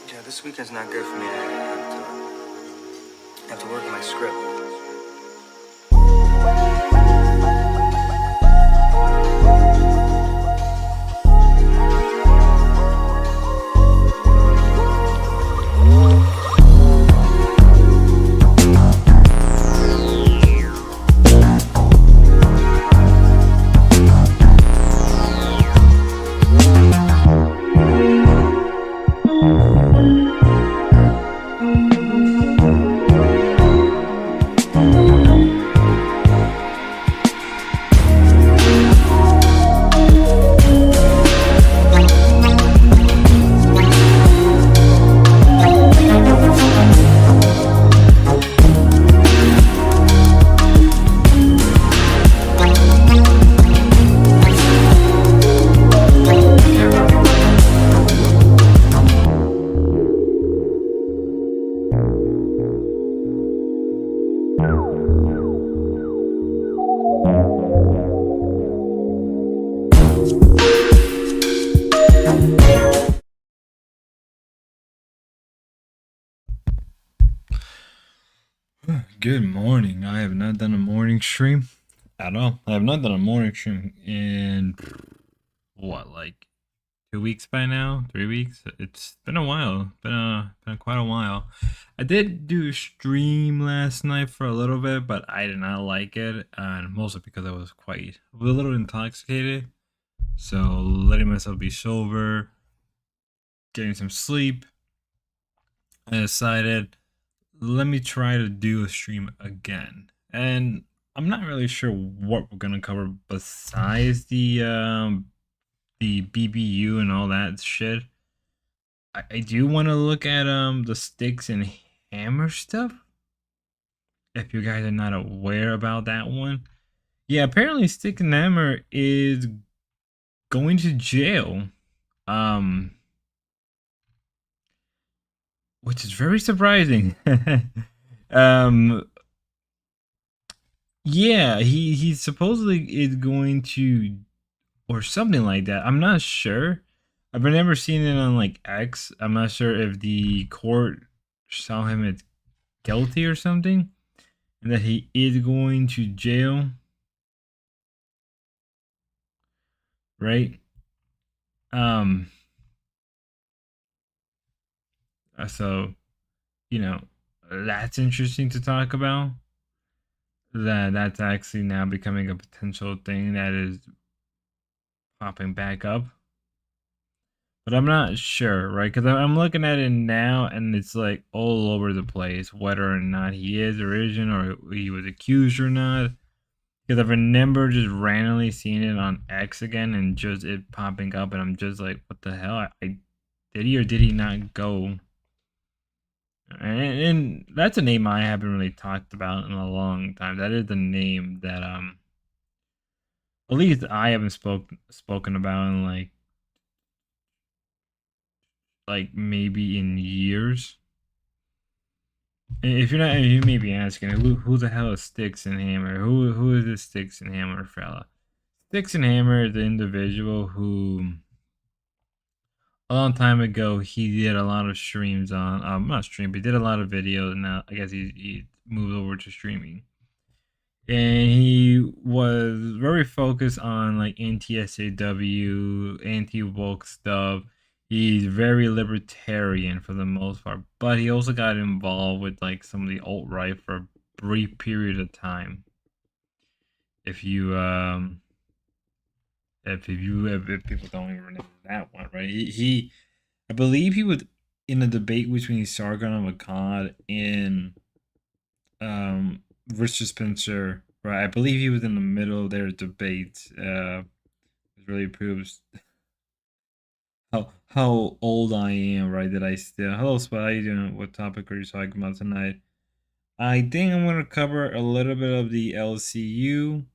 Yeah, this weekend's not good for me. I have to work on my script. Good morning. I have not done a morning stream at all. I have not done a morning stream in what, like 2 weeks by now? 3 weeks? It's been a while. Been quite a while. I did do a stream last night for a little bit, but I did not like it, and mostly because I was quite a little intoxicated. So letting myself be sober, getting some sleep, I decided let me try to do a stream again. And I'm not really sure what we're gonna cover besides the BBU and all that shit. I do want to look at the sticks and hammer stuff. If you guys are not aware about that one, yeah, apparently Stick and Hammer is going to jail. Um, which is very surprising. um, yeah, he supposedly is going to, or something like that. I'm not sure. I've never seen it on like X. I'm not sure if the court saw him as guilty or something, and that he is going to jail. Right? Um. So you know that's interesting to talk about. That's actually now becoming a potential thing that is popping back up. But I'm not sure, right? Because I'm looking at it now, and it's like all over the place whether or not he is original or he was accused or not. Because I remember just randomly seeing it on X again and just it popping up, and I'm just like, what the hell? I did he or did he not go? And that's a name I haven't really talked about in a long time. That is the name that at least I haven't spoken about in like maybe in years. If you're not, you may be asking who the hell is Sticks and Hammer? Who is this Sticks and Hammer fella? Sticks and Hammer is the individual who a long time ago he did a lot of streams on not stream, but he did a lot of videos, and now I guess he moved over to streaming. And he was very focused on like anti-SAW, anti-woke stuff. He's very libertarian for the most part, but he also got involved with like some of the alt-right for a brief period of time. If you if people don't even remember that one, right? He I believe he was in a debate between Sargon of Akkad and Richard Spencer. Right, I believe he was in the middle of their debate. It really proves how old I am, right? That I still. Hello, Spot. How you doing? What topic are you talking about tonight? I think I'm gonna cover a little bit of the LCU.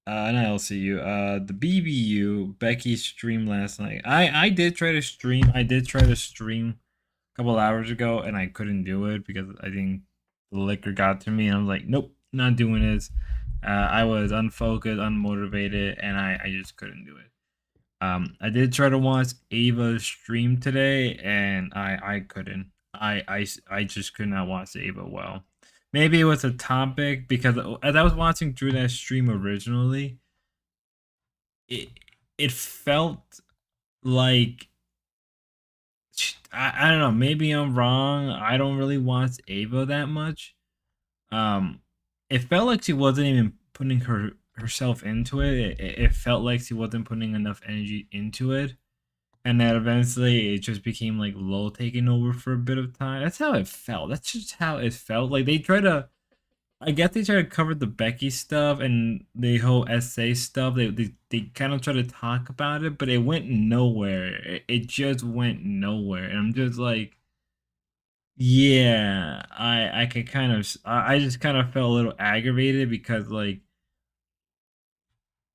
Not LCU. The BBU. Becky's stream last night. I did try to stream. I did try to stream a couple hours ago, and I couldn't do it because I think the liquor got to me, and I was like, nope, not doing this. I was unfocused, unmotivated, and I just couldn't do it. I did try to watch Ava's stream today, and I couldn't. I just could not watch Ava well. Maybe it was a topic because as I was watching through that stream originally, it it felt like I don't know. Maybe I'm wrong. I don't really watch Ava that much. Um, it felt like she wasn't even putting herself into it. It felt like she wasn't putting enough energy into it, and then eventually it just became like Low taking over for a bit of time. That's how it felt. That's just how it felt. Like they try to, I guess they try to cover the Becky stuff and the whole SA stuff. They kind of try to talk about it, but it went nowhere. It just went nowhere, and I'm just like, yeah, I could kind of, I just kind of felt a little aggravated because like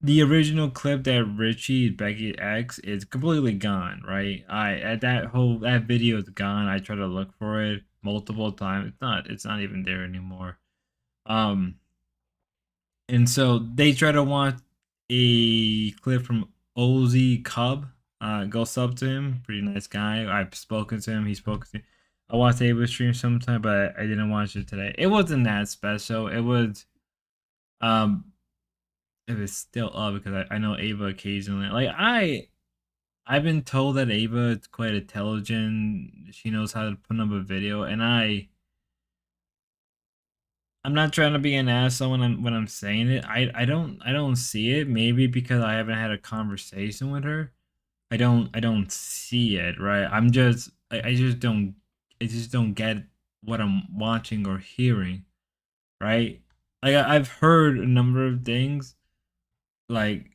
the original clip that Richie Becky X is completely gone, right? That video is gone. I tried to look for it multiple times. It's not even there anymore. Um and so they try to watch a clip from Ozzy Cub. Go sub to him. Pretty nice guy. I've spoken to him. He's spoken to me. I watched Ava's stream sometime, but I didn't watch it today. It wasn't that special. Um it was still up because I know Ava occasionally. Like I've been told that Ava is quite intelligent. She knows how to put up a video, and I'm not trying to be an asshole when I'm saying it. I don't see it. Maybe because I haven't had a conversation with her. I don't see it, right? I just don't get what I'm watching or hearing, right? Like I've heard a number of things, like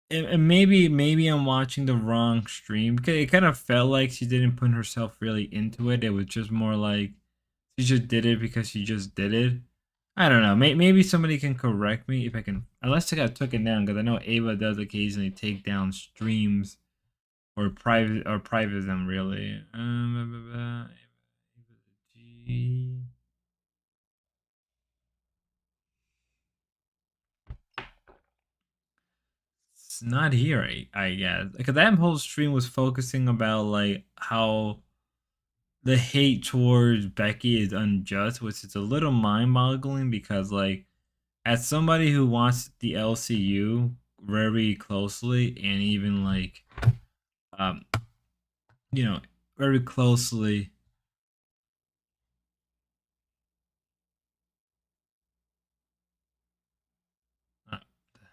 and maybe I'm watching the wrong stream because it kind of felt like she didn't put herself really into it. It was just more like she just did it because she just did it. I don't know. Maybe somebody can correct me if I can. Unless I got took it down because I know Ava does occasionally take down streams or private them really. It's not here, I guess, because that whole stream was focusing about like how the hate towards Becky is unjust, which is a little mind-boggling because like as somebody who wants the LCU very closely and even like um you know very closely. The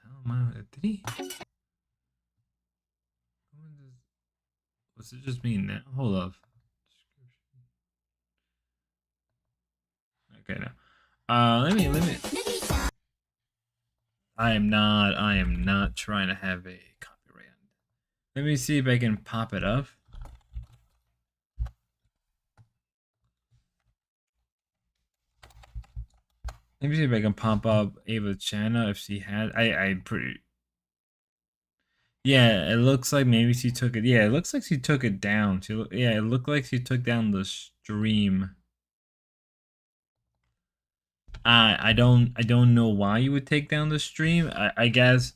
hell am I? Did he? Was it just me now? Hold up. Okay, now. Let me. I am not trying to have a copyright. Let me see if I can pop it up. Let me see if I can pop up Ava's channel if she has. I pretty. Yeah, it looks like maybe she took it. Yeah, it looks like she took it down. Yeah, it looked like she took down the stream. I don't know why you would take down the stream. I guess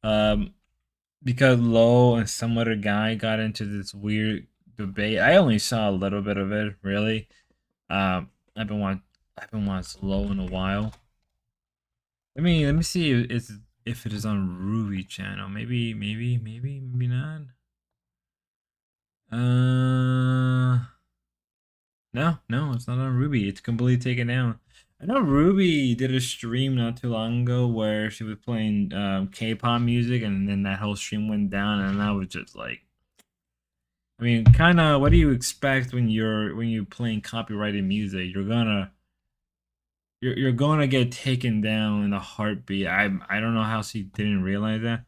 because Low and some other guy got into this weird debate. I only saw a little bit of it, really. I've been watching Low in a while. Let me see if it is on Ruby channel. Maybe not. No, it's not on Ruby. It's completely taken down. I know Ruby did a stream not too long ago where she was playing K-pop music, and then that whole stream went down, and I was just like, I mean, kind of. What do you expect when you playing copyrighted music? You're gonna get taken down in a heartbeat. I don't know how she didn't realize that.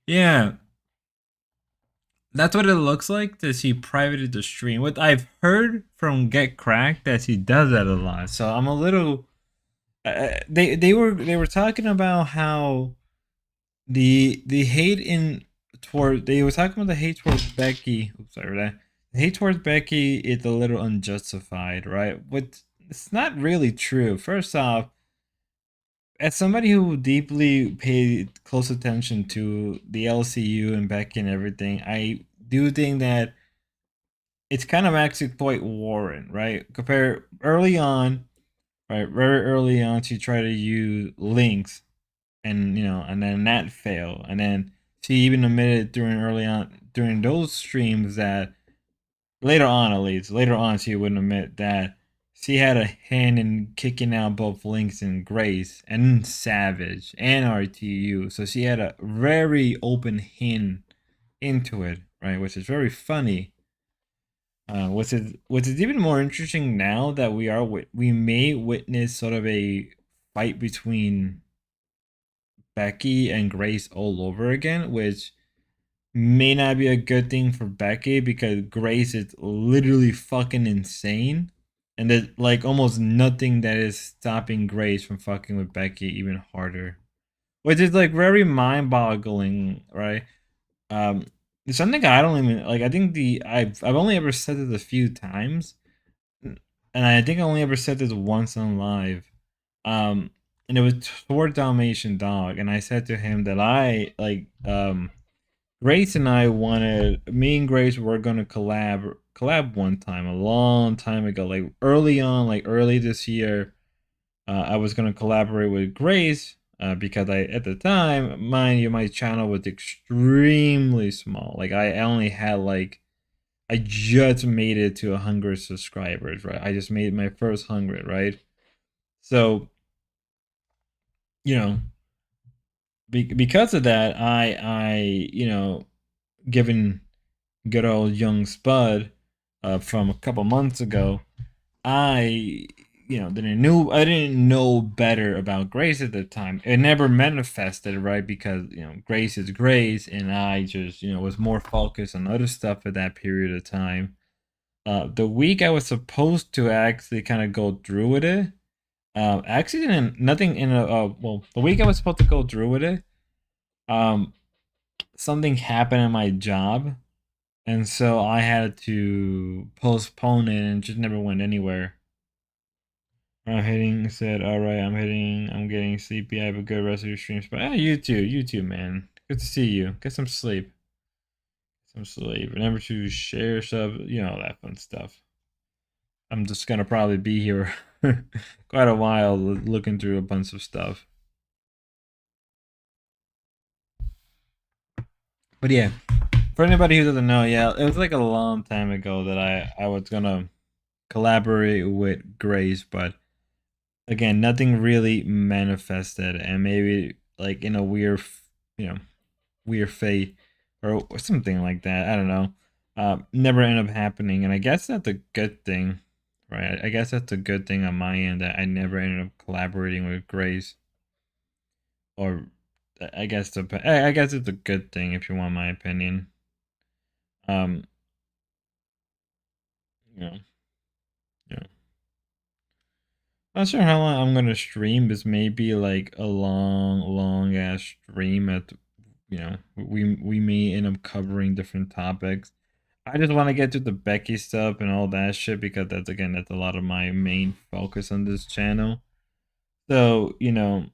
Yeah, that's what it looks like that she privated the stream. What I've heard from Get Cracked that she does that a lot. So I'm a little. They were talking about how the hate in toward they were talking about the hate towards Becky. Oops, sorry, that the hate towards Becky is a little unjustified, right? But it's not really true. First off, as somebody who deeply paid close attention to the LCU and Becky and everything, I do think that it's kind of actually quite warrant, right? Compare early on, right? Very early on, she tried to use links, and and then that failed, and then she even admitted during early on during those streams that later on, at least later on, she would admit that she had a hand in kicking out both Lynx and Grace and Savage and RTU. So she had a very open hand into it, right? Which is very funny. Which is even more interesting now that we may witness sort of a fight between Becky and Grace all over again, which may not be a good thing for Becky because Grace is literally fucking insane. And there's like almost nothing that is stopping Grace from fucking with Becky even harder. Which is like very mind boggling, right? Um it's something I don't even like. I think I've only ever said it a few times. And I think I only ever said this once on live. Um and it was toward Dalmatian Dog, and I said to him that I like Grace and I wanted me and Grace were gonna collab one time a long time ago, like early on, like early this year. I was gonna collaborate with Grace because I at the time, mind you, my channel was extremely small. Like I only had like I just made it to 100 subscribers, right? I just made my first 100, right? So you know, because of that, given good old young Spud from a couple months ago, I I didn't know better about Grace at the time. It never manifested, right? Because Grace is Grace, and I just was more focused on other stuff at that period of time. The week I was supposed to actually kind of go through with it, actually didn't nothing in a well, the week I was supposed to go through with it, um, something happened in my job, and so I had to postpone it and just never went anywhere. I'm hitting said, all right, I'm getting sleepy. I have a good rest of your streams. But you too, man. Good to see you. Get some sleep. Some sleep. Remember to share stuff, that fun stuff. I'm just gonna probably be here quite a while looking through a bunch of stuff. But yeah, for anybody who doesn't know, yeah, it was like a long time ago that I was gonna collaborate with Grace, but again, nothing really manifested, and maybe like in a weird, you know, weird fate or something like that. I don't know. Never end up happening, and I guess that's a good thing, right? I guess that's a good thing on my end that I never ended up collaborating with Grace, or I guess it's a good thing if you want my opinion. Um, you know, you know. Not sure how long I'm gonna stream. This may be like a long ass stream. We may end up covering different topics. I just want to get to the Becky stuff and all that shit because that's a lot of my main focus on this channel. So it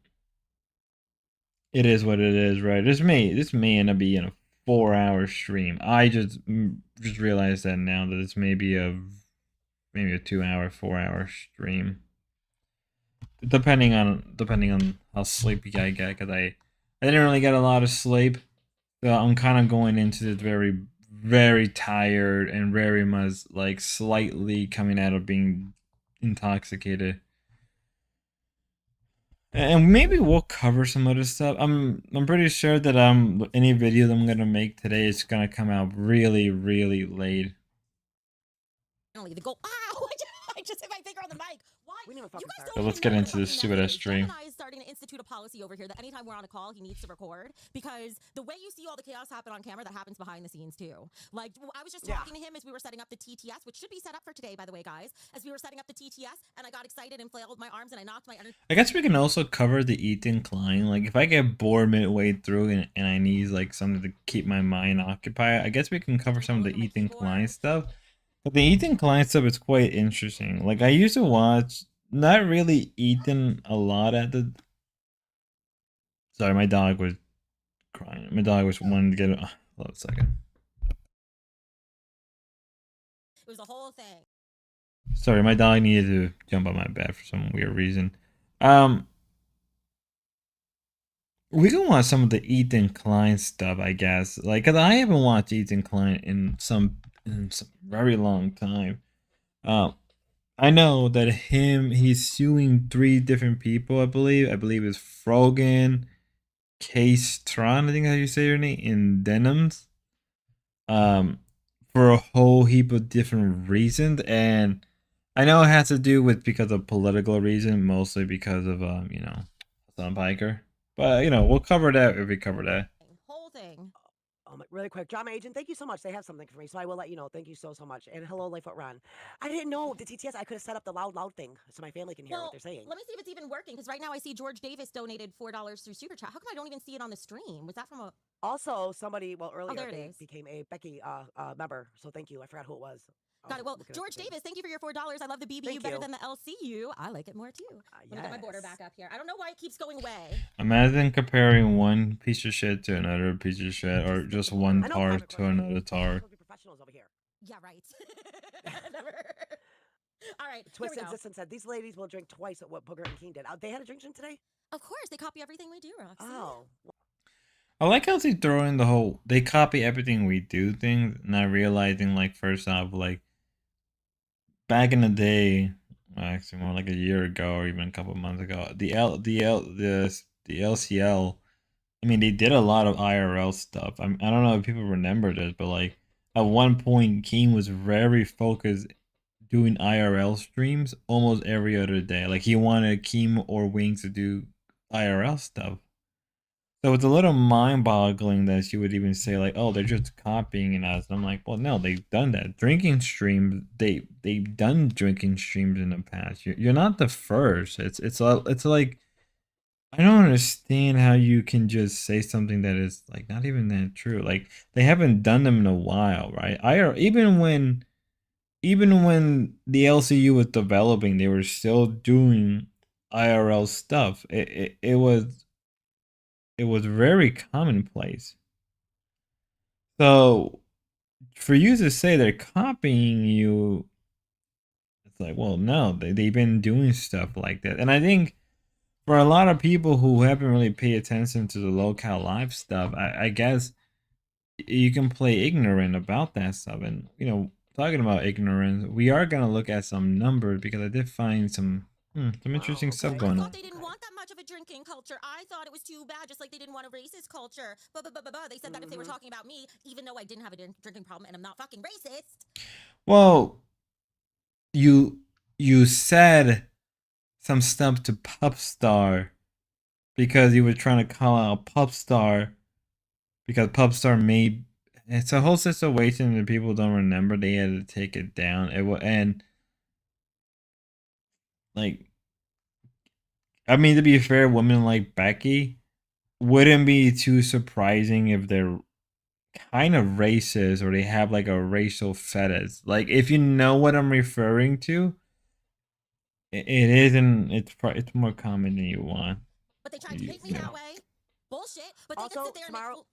is what it is, right? This may end up being a 4 hour stream. I just realized that now that this may be maybe a 2 hour, 4 hour stream, depending on how sleepy I get, because I didn't really get a lot of sleep, so I'm kind of going into this very tired and very much like slightly coming out of being intoxicated. And maybe we'll cover some other stuff. I'm pretty sure that any video that I'm gonna make today is gonna come out really late. The goal. Ow! I just hit my finger on the mic. Why? We didn't even You fucking guys start. don't So let's even get know what into a this fucking stupid method ass is. stream. Gemini is starting to institute a policy over here that anytime we're on a call, he needs to record because the way you see all the chaos happen on camera, that happens behind the scenes too. Like I was just talking to him as we were setting up the TTS, which should be set up for today, by the way, guys. As we were setting up the TTS, and I got excited and flailed my arms and I knocked my energy. I guess we can also cover the Ethan Klein. Like if I get bored midway through and I need like something to keep my mind occupied, I guess we can cover some of the Ethan Klein stuff. But the Ethan Klein stuff is quite interesting. Like I used to watch, not really Ethan a lot at the. Sorry, my dog was crying. My dog was wanting to get it. Hold on a second. It was a whole thing. Sorry, my dog needed to jump on my bed for some weird reason. We can watch some of the Ethan Klein stuff, I guess. Like, cause I haven't watched Ethan Klein in some very long time. I know that he's suing 3 different people. I believe it's Frogan, Case Tron. I think how you say your name, in Denims. For a whole heap of different reasons, and I know it has to do with because of political reason, mostly because of Hassan Piker. But we'll cover that if we cover that. Whole thing. Really quick, Drama Agent, thank you so much. They have something for me, so I will let you know. Thank you so much. And hello, Lightfoot Ron. I didn't know the TTS. I could have set up the loud thing so my family can hear what they're saying. Let me see if it's even working, because right now I see George Davis donated $4 through Super Chat. How come I don't even see it on the stream? Was that from a... Also, somebody, earlier there it they is. became a Becky member, so thank you. I forgot who it was. Got it. Well, George Davis, thank you for your $4. I love the BBU better than the LCU. I like it more too. Let me get my border back up here. I don't know why it keeps going away. Imagine comparing one piece of shit to another piece of shit, or just one tar to another tar. Professionals over here. Yeah, right. Never. All right. Twisted Existence said these ladies will drink twice at what Booger and King did. They had a drink today? Of course, they copy everything we do, Roxy. Oh. I like how they throw in the whole they copy everything we do thing, not realizing like first off, like back in the day, actually more like a year ago or even a couple months ago, the LCL. I mean, they did a lot of IRL stuff. I don't know if people remember this, but like at one point, Keem was very focused doing IRL streams almost every other day. Like he wanted Keem or Wings to do IRL stuff. So it's a little mind-boggling that she would even say like, "Oh, they're just copying us." And I'm like, "Well, no, they've done that. Drinking streams, they've done drinking streams in the past. You're not the first. It's like I don't understand how you can just say something that is like not even that true. Like they haven't done them in a while, right? Even when the LCU was developing, they were still doing IRL stuff. It was very commonplace. So for you to say they're copying you, it's like, well, no, they've been doing stuff like that. And I think for a lot of people who haven't really paid attention to the local live stuff, I guess you can play ignorant about that stuff. And, talking about ignorance, we are going to look at some numbers because I did find some interesting stuff going on. I thought they didn't want that much of a drinking culture. I thought it was too bad, just like they didn't want a racist culture. They said that if they were talking about me, even though I didn't have a drinking problem and I'm not fucking racist. Well, you said some stuff to Pupstar because you were trying to call out Pupstar because Pupstar made it's a whole situation that people don't remember. They had to take it down. I mean, to be fair, women like Becky wouldn't be too surprising if they're kind of racist or they have like a racial fetish. Like, if you know what I'm referring to, it isn't. It's more common than you want. But they tried to paint me that way. Bullshit. But they also, can sit there tomorrow.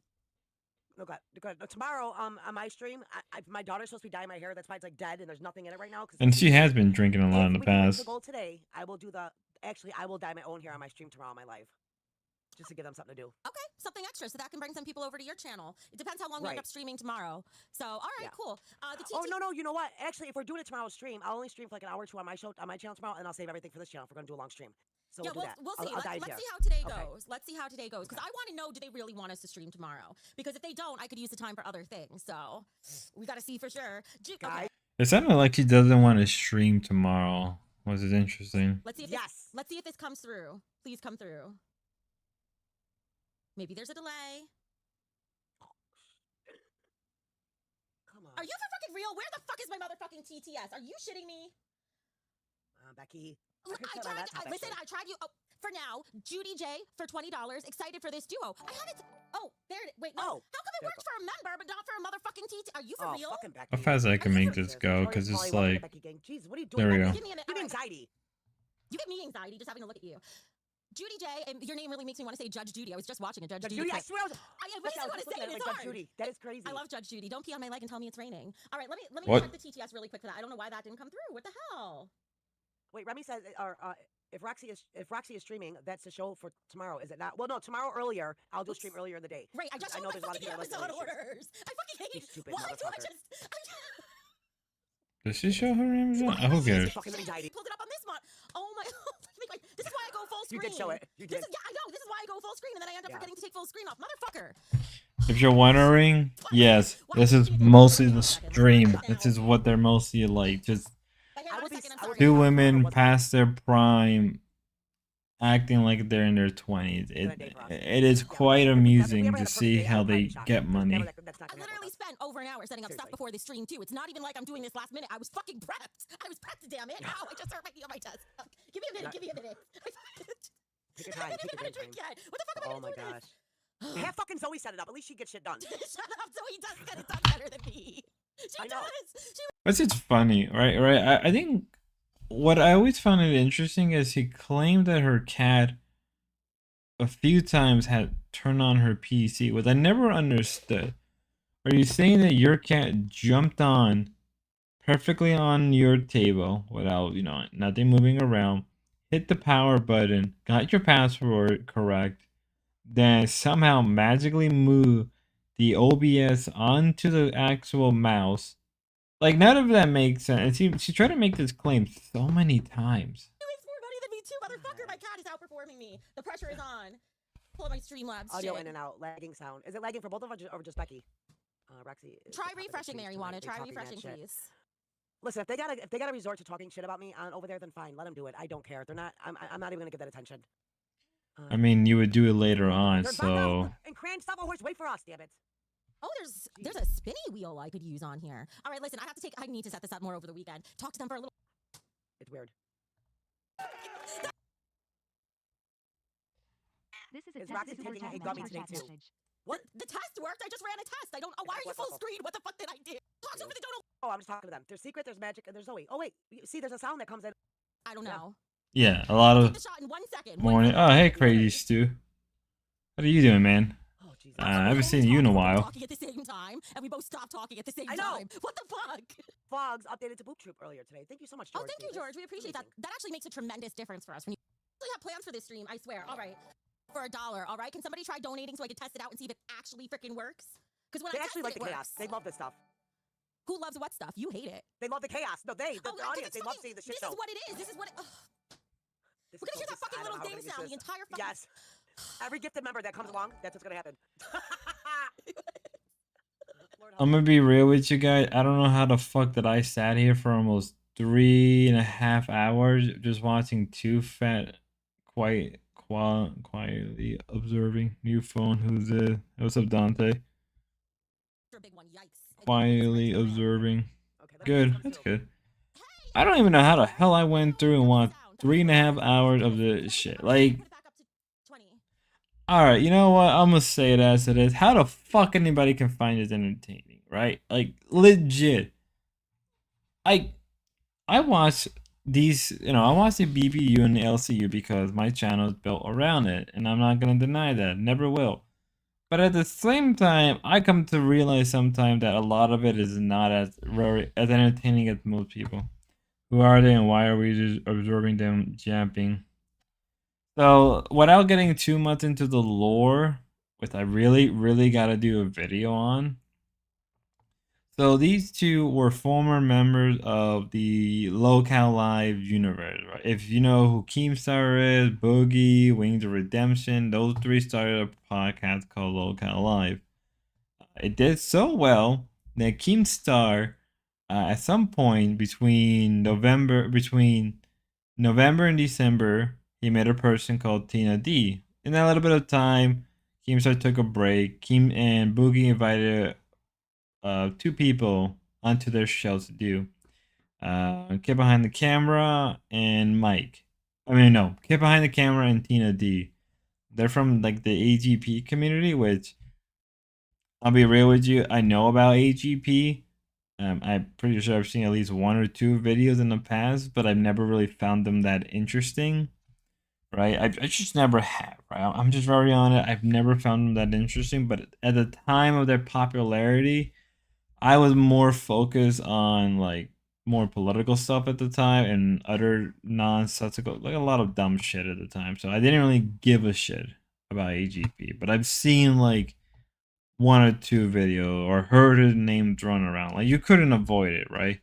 Tomorrow, on my stream, my daughter's supposed to be dyeing my hair. That's why it's like dead and there's nothing in it right now. And she has been drinking a lot in the past. The goal today, I will do I will dye my own hair on my stream tomorrow on my live. Just to give them something to do. Okay, something extra, so that can bring some people over to your channel. It depends how long we end up streaming tomorrow. So, all right, cool. No, you know what? Actually, if we're doing it tomorrow's stream, I'll only stream for like an hour or two on my channel tomorrow, and I'll save everything for this channel if we're gonna do a long stream. So yeah, we'll do that. we'll see. I'll dive Let's here. see how today Okay. goes. Let's see how today goes. Because I want to know, do they really want us to stream tomorrow? Because if they don't, I could use the time for other things. So we got to see for sure. Guys, It sounded like he doesn't want to stream tomorrow. Was it interesting? Let's see if let's see if this comes through. Please come through. Maybe there's a delay. come on. Are you for fucking real? Where the fuck is my motherfucking TTS? Are you shitting me? Becky. I tried you. Oh, for now, Judy J for $20. Excited for this duo. I had it. Oh, there it is. Wait, no. Oh, how come it works for a member but not for a motherfucking TT? Are you for real? Fucking Becky. How fast I can make this go? Because it's like, Jeez, what are you doing? there we go. Give me anxiety. You give me anxiety just having to look at you. Judy J, and your name really makes me want to say Judge Judy. I was just watching a Judge Judy. I swear. I really want to say it. It's Judge hard. Judy. That is crazy. I love Judge Judy. Don't pee on my leg and tell me it's raining. All right, let me What? check the TTS really quick for that. I don't know why that didn't come through. What the hell? Wait, Remy says, if Roxy is streaming, that's the show for tomorrow, is it not? Well, no, tomorrow earlier. I'll do a stream earlier in the day. Right, I just know there's a lot of people Amazon orders. I fucking hate You it. stupid Why do I motherfucker. does she show her Amazon? Who cares? Fucking anxiety. Pulled it up on this one. Oh my! This is why I go full You screen. did show it. You did. Yeah, I know. This is why I go full screen, and then I end up forgetting to take full screen off, motherfucker. If you're wondering, yes, this is mostly the stream. This is what they're mostly like. Just two women past their prime acting like they're in their 20s. It is quite amusing to see how they get money. I literally spent over an hour setting up stuff before the stream too. It's not even like I'm doing this last minute. I was fucking prepped. I was prepped, damn it. Ow, I just hurt my knee on my chest. Give me a minute. Give me a minute. Take your time. Take your Drink yet. What the fuck am I Oh my doing? gosh. Have fucking Zoe set it up. At least she gets shit done. Shut up, Zoe does get it done better than me. She I know. does. But it's funny, right? I think what I always found it interesting is he claimed that her cat a few times had turned on her PC, which I never understood. Are you saying that your cat jumped on perfectly on your table without, nothing moving around, hit the power button, got your password correct, then somehow magically moved the OBS onto the actual mouse? Like, none of that makes sense. She tried to make this claim so many times. You makes more money than me too, motherfucker. My cat is outperforming me. The pressure is on. Pull up my Streamlabs. Audio shit. in and out, lagging sound. Is it lagging for both of us or just Becky? Roxy. Try refreshing, Marijuana. Try refreshing, please. Listen, if they gotta resort to talking shit about me on over there, then fine, let them do it. I don't care. They're not. I'm not even gonna give that attention. I mean, you would do it later on, They're so. And Cran, stop a horse. Wait for us, damn it. Oh, there's a spinny wheel I could use on here. All right, listen, I need to set this up more over the weekend. Talk to them for a little. It's weird. This is a Is test. Roxy This is taking a a test gummy message. today, too? Message. What? The test worked. I just ran a test. I don't. Why are you full screen? What the fuck did I do? Talk to them if they don't. Oh, I'm just talking to them. There's Secret, there's Magic, and there's Zoe. Oh wait, see, there's a sound that comes in. I don't know. Yeah, a lot Take of the shot in 1 second. morning. Oh, hey, Crazy Stu. What are you doing, man? Oh Jesus. I haven't seen you in a while. Talking at the same time, and we both stopped talking at the same I know. time. What the fuck? Vlogs updated to Boop Troop earlier today. Thank you so much, George. Oh, thank you, George. We appreciate that. That actually makes a tremendous difference for us. When you actually have plans for this stream, I swear. All right, for $1. All right, can somebody try donating so I can test it out and see if it actually freaking works? Because when They I actually like tested, the it chaos. works. They love this stuff. Who loves what stuff? You hate it. They love the chaos. No, the I audience. think They it's love fucking- seeing the shit This show. is what it is. This is what it. Ugh. This We're is gonna hear so that fucking I don't little know how ding we're gonna sound the use this. entire fucking. Yes. Every gifted member that comes along, that's what's gonna happen. Lord help I'm gonna be real with you guys. I don't know how the fuck that I sat here for almost 3.5 hours just watching two fat, quietly observing. New phone. Who's it? What's up, Dante? A big one. Yikes. Quietly observing. Okay, let's Good. come That's through. good. I don't even know how the hell I went through and watched 3.5 hours of this shit. Like, Put it back up to 20. alright, you know what? I'm gonna say it as it is. How the fuck anybody can find this entertaining, right? Like, legit. I watch these, I watch the BBU and the LCU because my channel is built around it, and I'm not gonna deny that. Never will. But at the same time, I come to realize sometimes that a lot of it is not as entertaining as most people. Who are they and why are we just absorbing them jumping? So, without getting too much into the lore, which I really gotta do a video on. So these two were former members of the Locale Live universe. Right? If you know who Keemstar is, Boogie, Wings of Redemption, those three started a podcast called Locale Live. It did so well that Keemstar, at some point between November and December, he met a person called Tina D. In that little bit of time, Keemstar took a break. Keem and Boogie invited two people onto their show to do. Kid Behind the Camera and Mike. Kid Behind the Camera and Tina D. They're from like the AGP community, which I'll be real with you, I know about AGP. I'm pretty sure I've seen at least one or two videos in the past, but I've never really found them that interesting. Right? I just never have, right? I'm just very on it. I've never found them that interesting, but at the time of their popularity, I was more focused on like more political stuff at the time and other nonsensical, like a lot of dumb shit at the time. So I didn't really give a shit about AGP, but I've seen like one or two video or heard his name thrown around. Like you couldn't avoid it, right?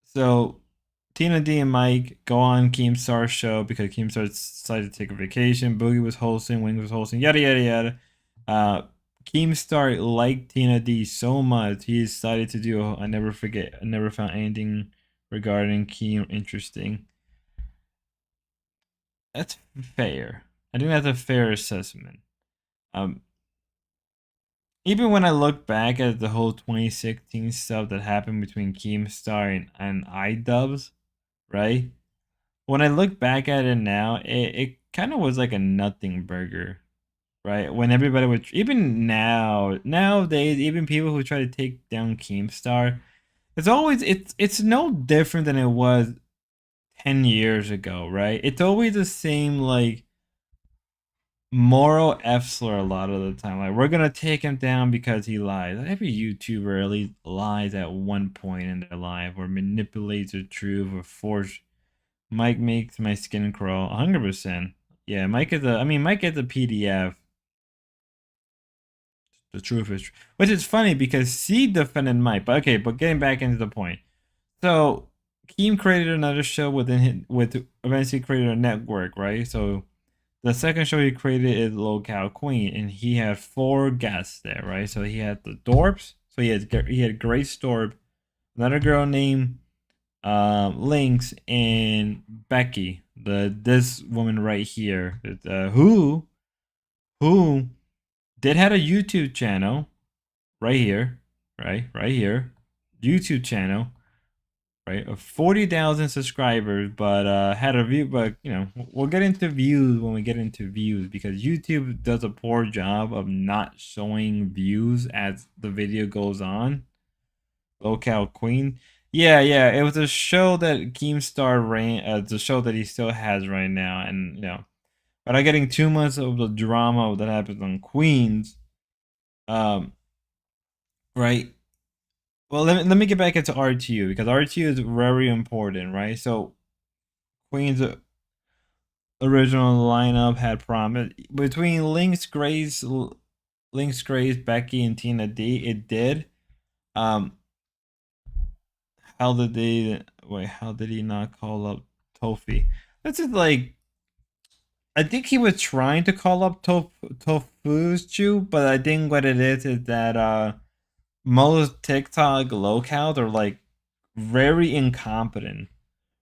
So Tina D and Mike go on Keemstar's show because Keemstar decided to take a vacation. Boogie was hosting, Wing was hosting, yada yada yada. Keemstar liked Tina D so much he decided to do I never found anything regarding Keem interesting. That's fair. I think that's a fair assessment. Even when I look back at the whole 2016 stuff that happened between Keemstar and iDubbbz, right? When I look back at it now, it kind of was like a nothing burger, right? When everybody would, even nowadays, even people who try to take down Keemstar, it's no different than it was 10 years ago, right? It's always the same, like, moral F-slur a lot of the time. Like, we're gonna take him down because he lies. Every YouTuber at least lies at one point in their life or manipulates the truth or force. Mike makes my skin crawl 100%. Yeah, Mike is a PDF. The truth is, which is funny because C defended Mike. But okay, but getting back into the point. So Keem created another show eventually created a network, right? So the second show he created is Locale Queen, and he had 4 guests there, right? So he had the Dorps. So he had Grace Dorp, another girl named Lynx, and Becky, this woman right here, who did have a YouTube channel, right here, right here, YouTube channel, right, of 40,000 subscribers, but had a view, but you know, we'll get into views when we get into views because YouTube does a poor job of not showing views as the video goes on. Locale Queen. Yeah, it was a show that Keemstar ran, the show that he still has right now, and you know, without getting too much of the drama that happens on Queens, right? Well, let me get back into RTU because RTU is very important, right? So Queen's original lineup had promised between Lynx Grace, Becky, and Tina D. It did. How did he not call up Tofi? That's just like, I think he was trying to call up Tofu's Chew, but I think what it is that most TikTok locales are like very incompetent,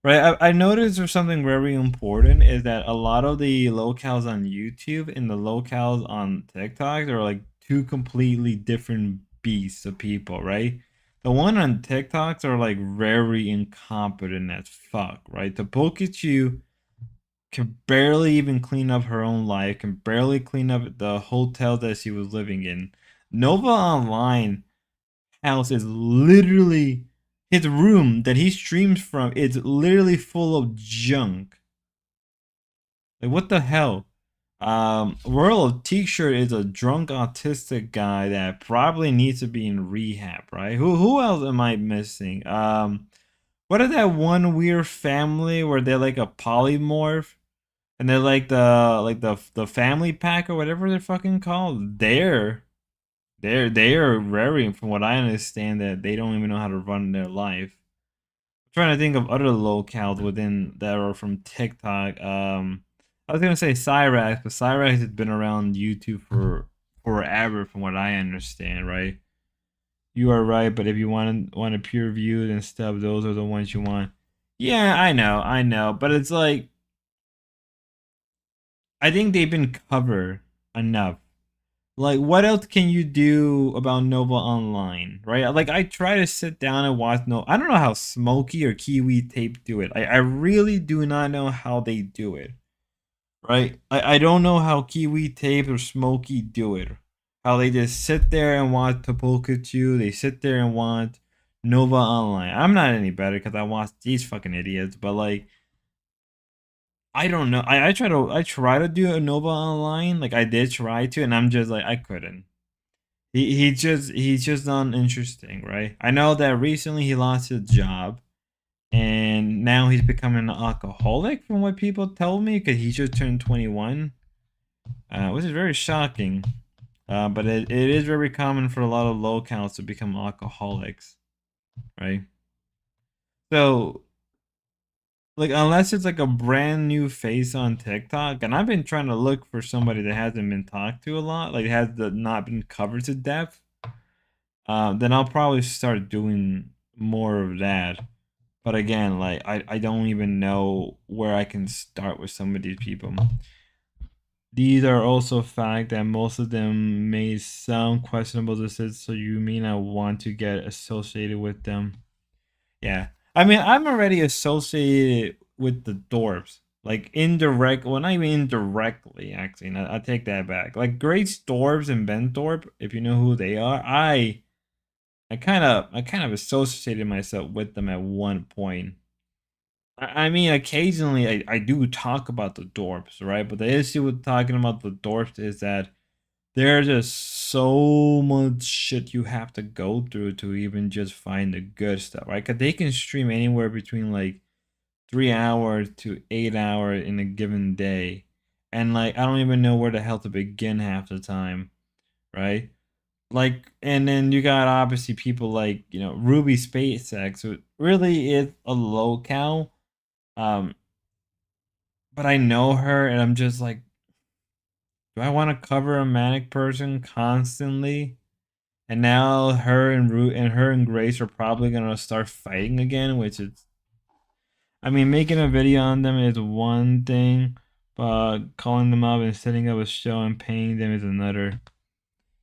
right? I noticed there's something very important is that a lot of the locales on YouTube and the locales on TikTok are like two completely different beasts of people, right? The one on TikToks are like very incompetent as fuck, right? The Pokechoo can barely even clean up her own life, can barely clean up the hotel that she was living in. Nova Online house is literally, his room that he streams from, it's literally full of junk. Like, what the hell? Royal of T-shirt is a drunk autistic guy that probably needs to be in rehab, right? Who else am I missing? What is that one weird family where they're like a polymorph and they're like the family pack or whatever they're fucking called? They're they are very, from what I understand, that they don't even know how to run their life. I'm trying to think of other locales within that are from TikTok. I was gonna say Cyrax, but Cyrax has been around YouTube for forever, from what I understand, right? You are right, but if you want a peer reviewed and stuff, those are the ones you want. Yeah, I know, but it's like I think they've been covered enough. Like, what else can you do about Nova Online, right? Like, I try to sit down and watch I don't know how Smokey or Kiwi Tape do it. I really do not know how they do it, right? I don't know how Kiwi Tape or Smokey do it. How they just sit there and watch Topolkachu. They sit there and watch Nova Online. I'm not any better because I watch these fucking idiots, but like, I don't know. I try to do a Nova Online. Like I did try to, and I'm just like I couldn't. He's just not interesting, right? I know that recently he lost his job, and now he's becoming an alcoholic from what people told me because he just turned 21, which is very shocking. But it is very common for a lot of locals to become alcoholics, right? So like, unless it's like a brand new face on TikTok, and I've been trying to look for somebody that hasn't been talked to a lot, like has not been covered to death, then I'll probably start doing more of that. But again, like I don't even know where I can start with some of these people. These are also fact that most of them may sound questionable decisions, so you may not want to get associated with them. Yeah. I mean, I'm already associated with the Dorps. Like, well, not even indirectly, actually. I take that back. Like, Grace Dorps and Ben Dorp, if you know who they are, I kind of associated myself with them at one point. I mean, occasionally I do talk about the Dorps, right? But the issue with talking about the Dorps is that there's just so much shit you have to go through to even just find the good stuff, right? Because they can stream anywhere between like 3 hours to 8 hours in a given day. And like, I don't even know where the hell to begin half the time, right? Like, and then you got obviously people like, you know, Ruby SpaceX, who really is a locale. But I know her and I'm just like, do I want to cover a manic person constantly? And now her and Grace are probably gonna start fighting again, which is, I mean, making a video on them is one thing, but calling them up and setting up a show and paying them is another.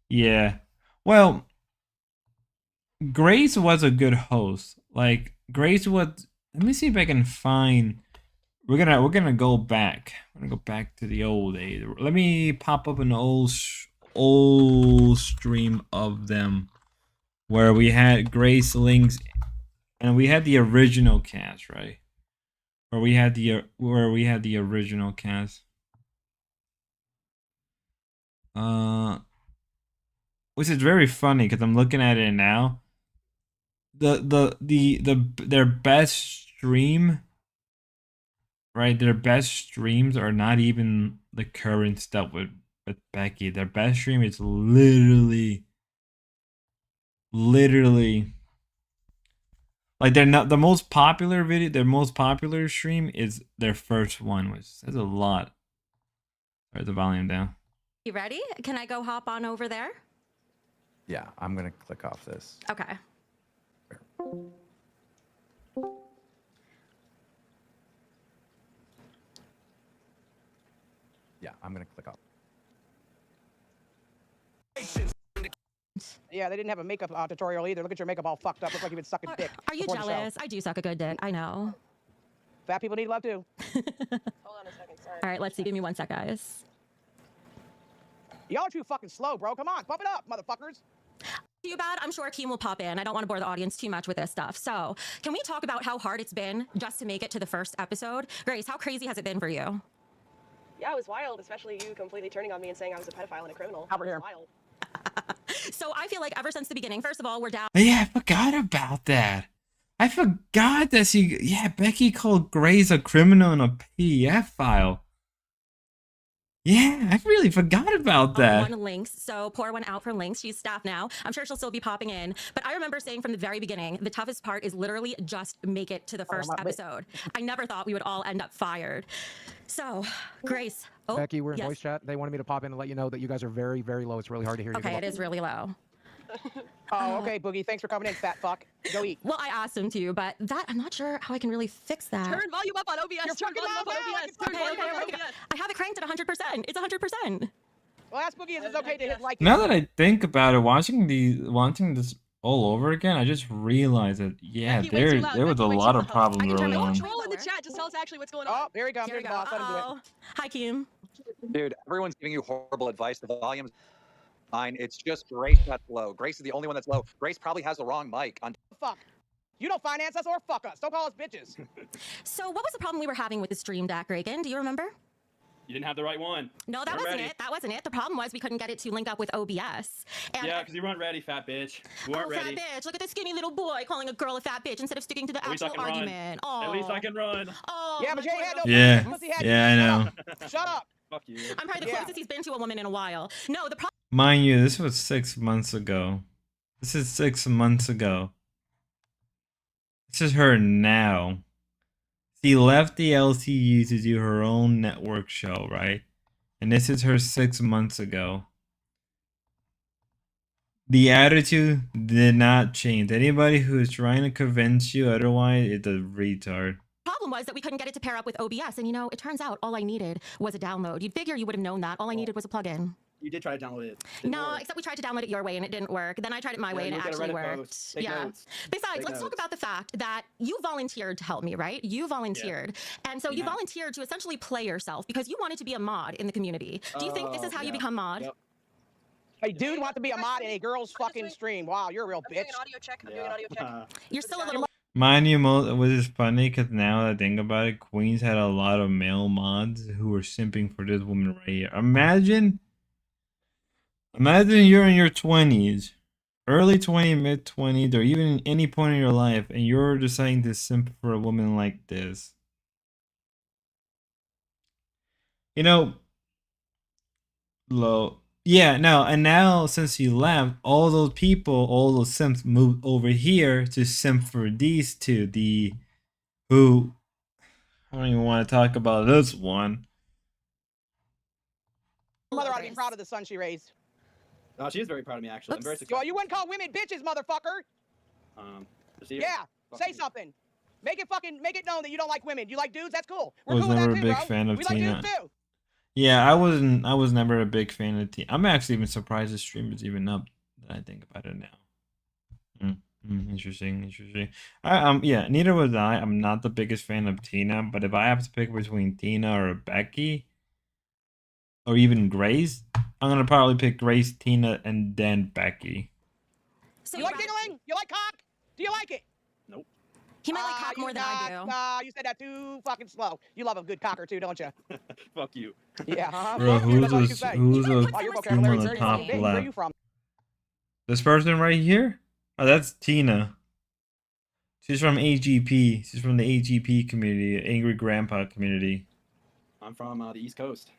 Yeah. Well, Grace was a good host. Like Grace was. Let me see if I can find. We're gonna go back. We're gonna go back to the old days. Let me pop up an old stream of them where we had Grace Links and we had the original cast, right? Where we had the original cast. Which is very funny because I'm looking at it now. Their best stream, right? Their best streams are not even the current stuff with Becky. Their best stream is literally like they're not the most popular video. Their most popular stream is their first one, which says a lot. Turn the volume down. You ready? Can I go hop on over there? Yeah, I'm gonna click off this. Okay. Yeah, I'm gonna click off. Yeah, they didn't have a makeup tutorial either. Look at your makeup all fucked up. Looks like you've been sucking dick. Are you before the show. jealous? I do suck a good dick. I know. Fat people need love too. Hold on a second, sorry. All right, let's see. Give me 1 sec, guys. Y'all are too fucking slow, bro. Come on, pump it up, motherfuckers. Too bad. I'm sure Akeem will pop in. I don't want to bore the audience too much with this stuff. So, can we talk about how hard it's been just to make it to the first episode? Grace, how crazy has it been for you? Yeah, it was wild, especially you completely turning on me and saying I was a pedophile and a criminal. Over here. Wild. So I feel like ever since the beginning, first of all, we're down. Yeah, I forgot about that. I forgot that Becky called Grace a criminal in a PDF file. Yeah, I really forgot about that. On Lynx, so pour one out for Lynx. She's staff now. I'm sure she'll still be popping in. But I remember saying from the very beginning, the toughest part is literally just make it to the first episode. I never thought we would all end up fired. So, Grace. Oh, Becky, we're in yes. voice chat. They wanted me to pop in and let you know that you guys are very, very low. It's really hard to hear you. Okay, it is really low. Oh, okay, Boogie. Thanks for coming in, fat fuck. Go eat. Well, I asked him to, but that I'm not sure how I can really fix that. Turn volume up on OBS. You're Turn fucking volume up on loud now. OBS. Turn volume up on OBS. I have it cranked at 100%. It's 100%. Well, ask Boogie if it's okay to hit like. Now that I think about it, watching this all over again, I just realized that Becky, way too loud. there was a Becky, way lot too of loud. problems I can turn early my on. Troll in the chat. Just tell us actually what's going on. Oh, here he comes. Here we Here's go. the boss. Let him do it. Uh-oh. Hi, Keem. Dude, everyone's giving you horrible advice. The volume's fine. It's just Grace that's low. Grace is the only one that's low. Grace probably has the wrong mic on. Fuck. You don't finance us or fuck us. Don't call us bitches. So, what was the problem we were having with the stream deck, Reagan? Do you remember? You didn't have the right one. No, that We're wasn't ready. it. That wasn't it. The problem was we couldn't get it to link up with OBS. And Yeah, because you weren't ready, fat bitch. You weren't fat ready. bitch. Look at this skinny little boy calling a girl a fat bitch instead of sticking to the At least I actual can run. argument. Oh. At least I can run. Oh, Yeah, but my you ain't had no poor Yeah. little pussy had Yeah, I know. Shut up. Fuck you. I'm probably the Yeah. closest he's been to a woman in a while. No, the problem Mind you, this was 6 months ago. This is 6 months ago. This is her now. She left the LCU to do her own network show, right? And this is her 6 months ago. The attitude did not change. Anybody who is trying to convince you otherwise is a retard. was that we couldn't get it to pair up with OBS. And you know, it turns out all I needed was a download. You'd figure you would have known that. All I needed was a plugin. You did try to download it. No, except we tried to download it your way and it didn't work. Then I tried it my way and it actually worked. Yeah. Besides, let's talk about the fact that you volunteered to help me, right? You volunteered. Yeah. And so you volunteered to essentially play yourself because you wanted to be a mod in the community. Do you think this is how you become mod? Yep. Hey, dude, want to be a mod in a girl's fucking stream. Wow, you're a real bitch. I'm doing an audio check. I'm doing an audio check. You're still a little... Mind you, which is funny because now that I think about it, Queens had a lot of male mods who were simping for this woman right here. Imagine you're in your 20s, early 20s, mid 20s, or even any point in your life, and you're deciding to simp for a woman like this. You know, yeah, no, and now since he left, all those people, all those simps moved over here to simp for these two. Who, I don't even want to talk about this one. Mother ought to be proud of the son she raised. Oh, she is very proud of me, actually. I'm very Well, successful. you wouldn't call women bitches, motherfucker. Yeah, say something. Make it known that you don't like women. You like dudes. That's cool. We're Was cool with never that a too, big bro. fan of we Tina. like dudes too. Yeah, I was never a big fan of Tina. I'm actually even surprised the stream is even up. That I think about it now. Interesting. Yeah, neither was I. I'm not the biggest fan of Tina, but if I have to pick between Tina or Becky, or even Grace, I'm gonna probably pick Grace, Tina, and then Becky. So you like dingling? You like cock? Do you like it? Nope. He might like cock more than I do. Nah, you said that too fucking slow. You love a good cocker too, don't you? Fuck you. Yeah. Bro, who's That's this? all you can say. Who's Oh, the your team vocabulary's on the very top big. Where are you left? from? This person right here? Oh, that's Tina. She's from AGP. She's from the AGP community, Angry Grandpa community. I'm from the East Coast.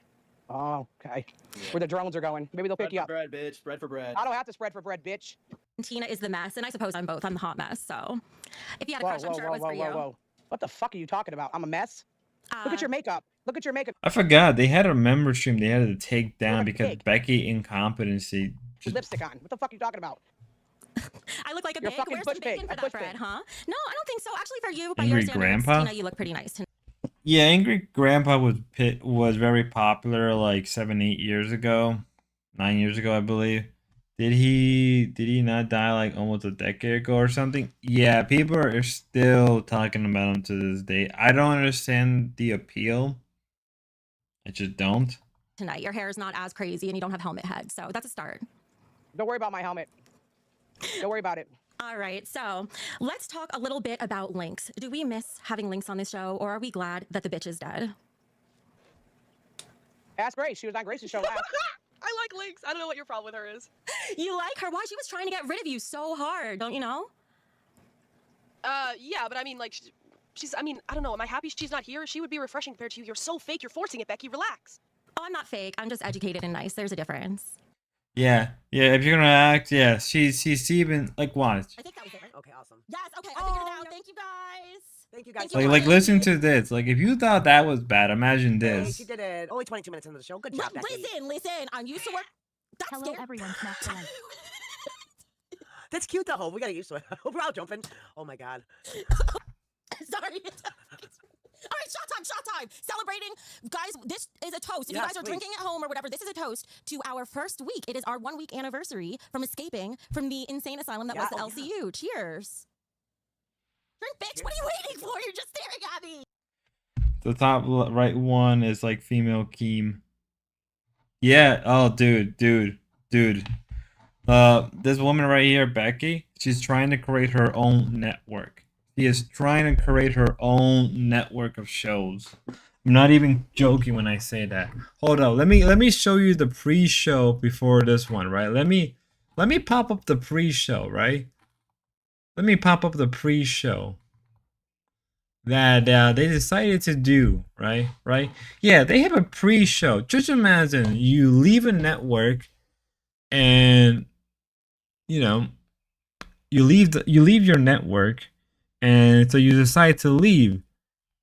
Oh, okay. Where the drones are going. Maybe they'll pick you up. Bread, bitch. Bread for bread. I don't have to spread for bread, bitch. Tina is the mess, and I suppose I'm both. I'm the hot mess. So if you had a crush, I'm sure it was for you. Whoa. What the fuck are you talking about? I'm a mess? Look at your makeup. Look at your makeup. I forgot they had a member stream they had to take down like because pig. Becky incompetency. With lipstick on. What the fuck are you talking about? I look like a You're pig. fucking Where's some bush pig. bacon for A that bush bread, pig. huh? No, I don't think so. Actually, for you, by Angry your standards, Grandpa? Tina, you look pretty nice tonight. Yeah, Angry Grandpa was very popular like 7-8 years ago, 9 years ago, I believe. Did he not die like almost a decade ago or something? Yeah, people are still talking about him to this day. I don't understand the appeal. I just don't. Tonight, your hair is not as crazy, and you don't have helmet head, so that's a start. Don't worry about my helmet. Don't worry about it. All right, so let's talk a little bit about Lynx. Do we miss having Lynx on this show, or are we glad that the bitch is dead? Ask Grace. She was on Grace's show last. I like Lynx. I don't know what your problem with her is. You like her? Why? She was trying to get rid of you so hard, don't you know? Yeah, but I mean, like, she's. I mean, I don't know. Am I happy she's not here? She would be refreshing compared to you. You're so fake. You're forcing it, Becky. Relax. Oh, I'm not fake. I'm just educated and nice. There's a difference. Yeah, yeah. If you're gonna act, yeah, she's even like watch. I think that was it. Right? Okay, awesome. Yes. Okay. I figured it out. Thank you guys. Thank you guys. Thank you. Like listen to this. Like if you thought that was bad, imagine Hey, this. she did it. Only 22 minutes into the show. Good job, Becky. Listen. I'm used to work. That's Hello, scary. everyone. Smash the like. That's cute though. We gotta use it. We're all jumping. Oh my god. Sorry. All right, shot time. Celebrating. Guys, this is a toast. If you Yes, guys are please. drinking at home or whatever, this is a toast to our first week. It is our 1 week anniversary from escaping from the insane asylum that was the LCU. Cheers. Drink, bitch. What are you waiting for? You're just staring at me. The top right one is like female Keem. Yeah. Oh, dude. This woman right here, Becky, she's trying to create her own network. She is trying to create her own network of shows. I'm not even joking when I say that. Hold on. Let me show you the pre-show before this one, right? Let me pop up the pre-show, right? Let me pop up the pre-show that they decided to do, right? Yeah, they have a pre-show. Just imagine you leave a network and you know, you leave your network, and so you decide to leave,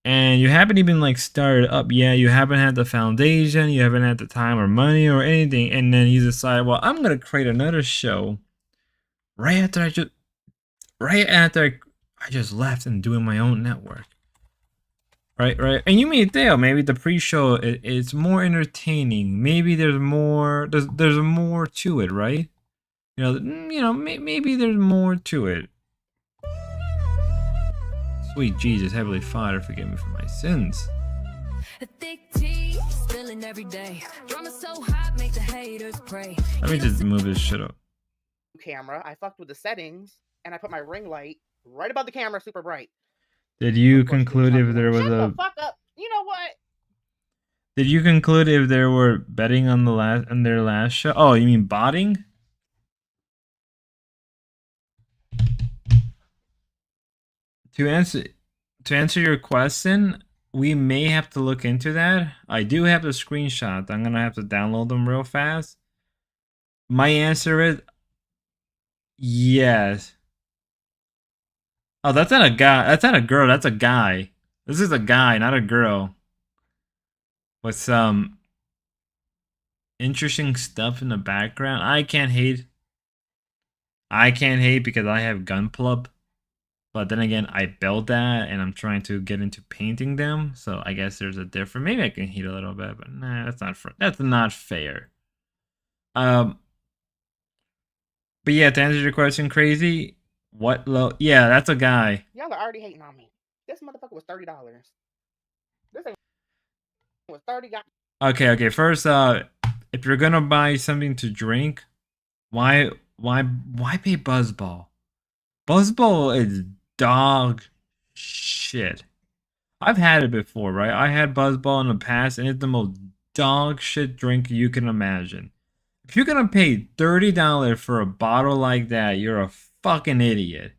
and you haven't even like started up yet. You haven't had the foundation, you haven't had the time or money or anything, and then you decide, well, I'm gonna create another show right after I just left and doing my own network. Right. And you may think, maybe the pre-show is more entertaining. Maybe there's more to it, right? Maybe there's more to it. Sweet Jesus, Heavenly Father, forgive me for my sins. Let me just move this shit up. Camera. I fucked with the settings, and I put my ring light right above the camera, super bright. Did you conclude if there was Shut a? the fuck up. You know what? Did you conclude if there were betting on their last show? Oh, you mean botting? To answer your question, we may have to look into that. I do have the screenshot. I'm gonna have to download them real fast. My answer is yes. Oh, that's not a guy. That's not a girl. That's a guy. This is a guy, not a girl. With some interesting stuff in the background. I can't hate because I have Gunpla. But then again, I built that and I'm trying to get into painting them. So I guess there's a difference. Maybe I can hate a little bit, but nah, that's not fair. But yeah, to answer your question, Crazy, what low? Yeah, that's a guy. Y'all are already hating on me. This motherfucker was $30. This ain't was 30. Okay. First, if you're gonna buy something to drink, why pay Buzzball? Buzzball is dog shit. I've had it before, right? I had Buzzball in the past, and it's the most dog shit drink you can imagine. If you're gonna pay $30 for a bottle like that, you're a fucking idiot.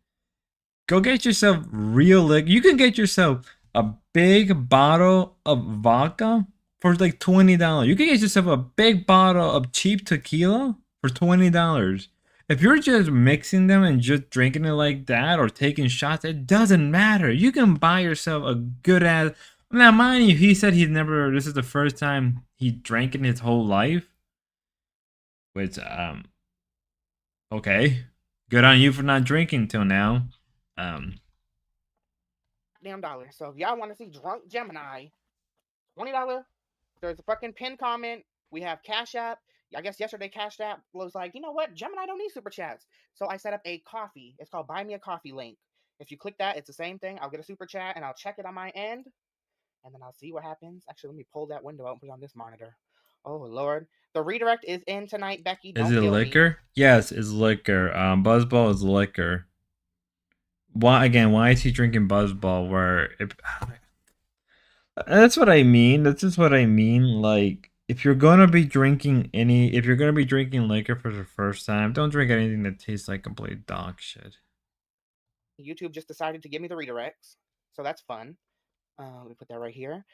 Go get yourself real liquor. You can get yourself a big bottle of vodka for like $20. You can get yourself a big bottle of cheap tequila for $20. If you're just mixing them and just drinking it like that or taking shots, it doesn't matter. You can buy yourself a good ass. Now, mind you, he said this is the first time he drank in his whole life. Which, okay. Good on you for not drinking till now. Damn $. So if y'all want to see Drunk Gemini, $20. There's a fucking pinned comment. We have Cash App. I guess yesterday Cash App was like, you know what? Gemini don't need super chats. So I set up a coffee. It's called Buy Me a Coffee link. If you click that, it's the same thing. I'll get a super chat and I'll check it on my end. And then I'll see what happens. Actually, let me pull that window out and put it on this monitor. Oh, Lord. The redirect is in tonight, Becky. Don't is it liquor? Me. Yes, it's liquor. Buzzball is liquor. Why is he drinking Buzzball? That's what I mean. That's just what I mean. Like, if you're gonna be drinking liquor for the first time, don't drink anything that tastes like complete dog shit. YouTube just decided to give me the redirects, so that's fun. Let me put that right here.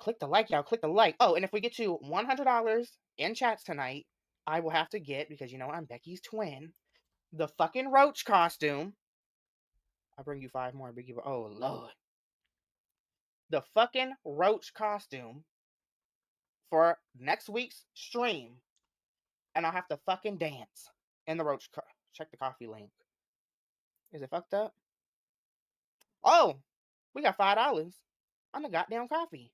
Click the like, y'all. Click the like. Oh, and if we get to $100 in chats tonight, I will have to get, because you know I'm Becky's twin, the fucking roach costume. I'll bring you 5 more. Oh, Lord. The fucking roach costume for next week's stream. And I'll have to fucking dance in the roach. Check the coffee link. Is it fucked up? Oh, we got $5 on the goddamn coffee.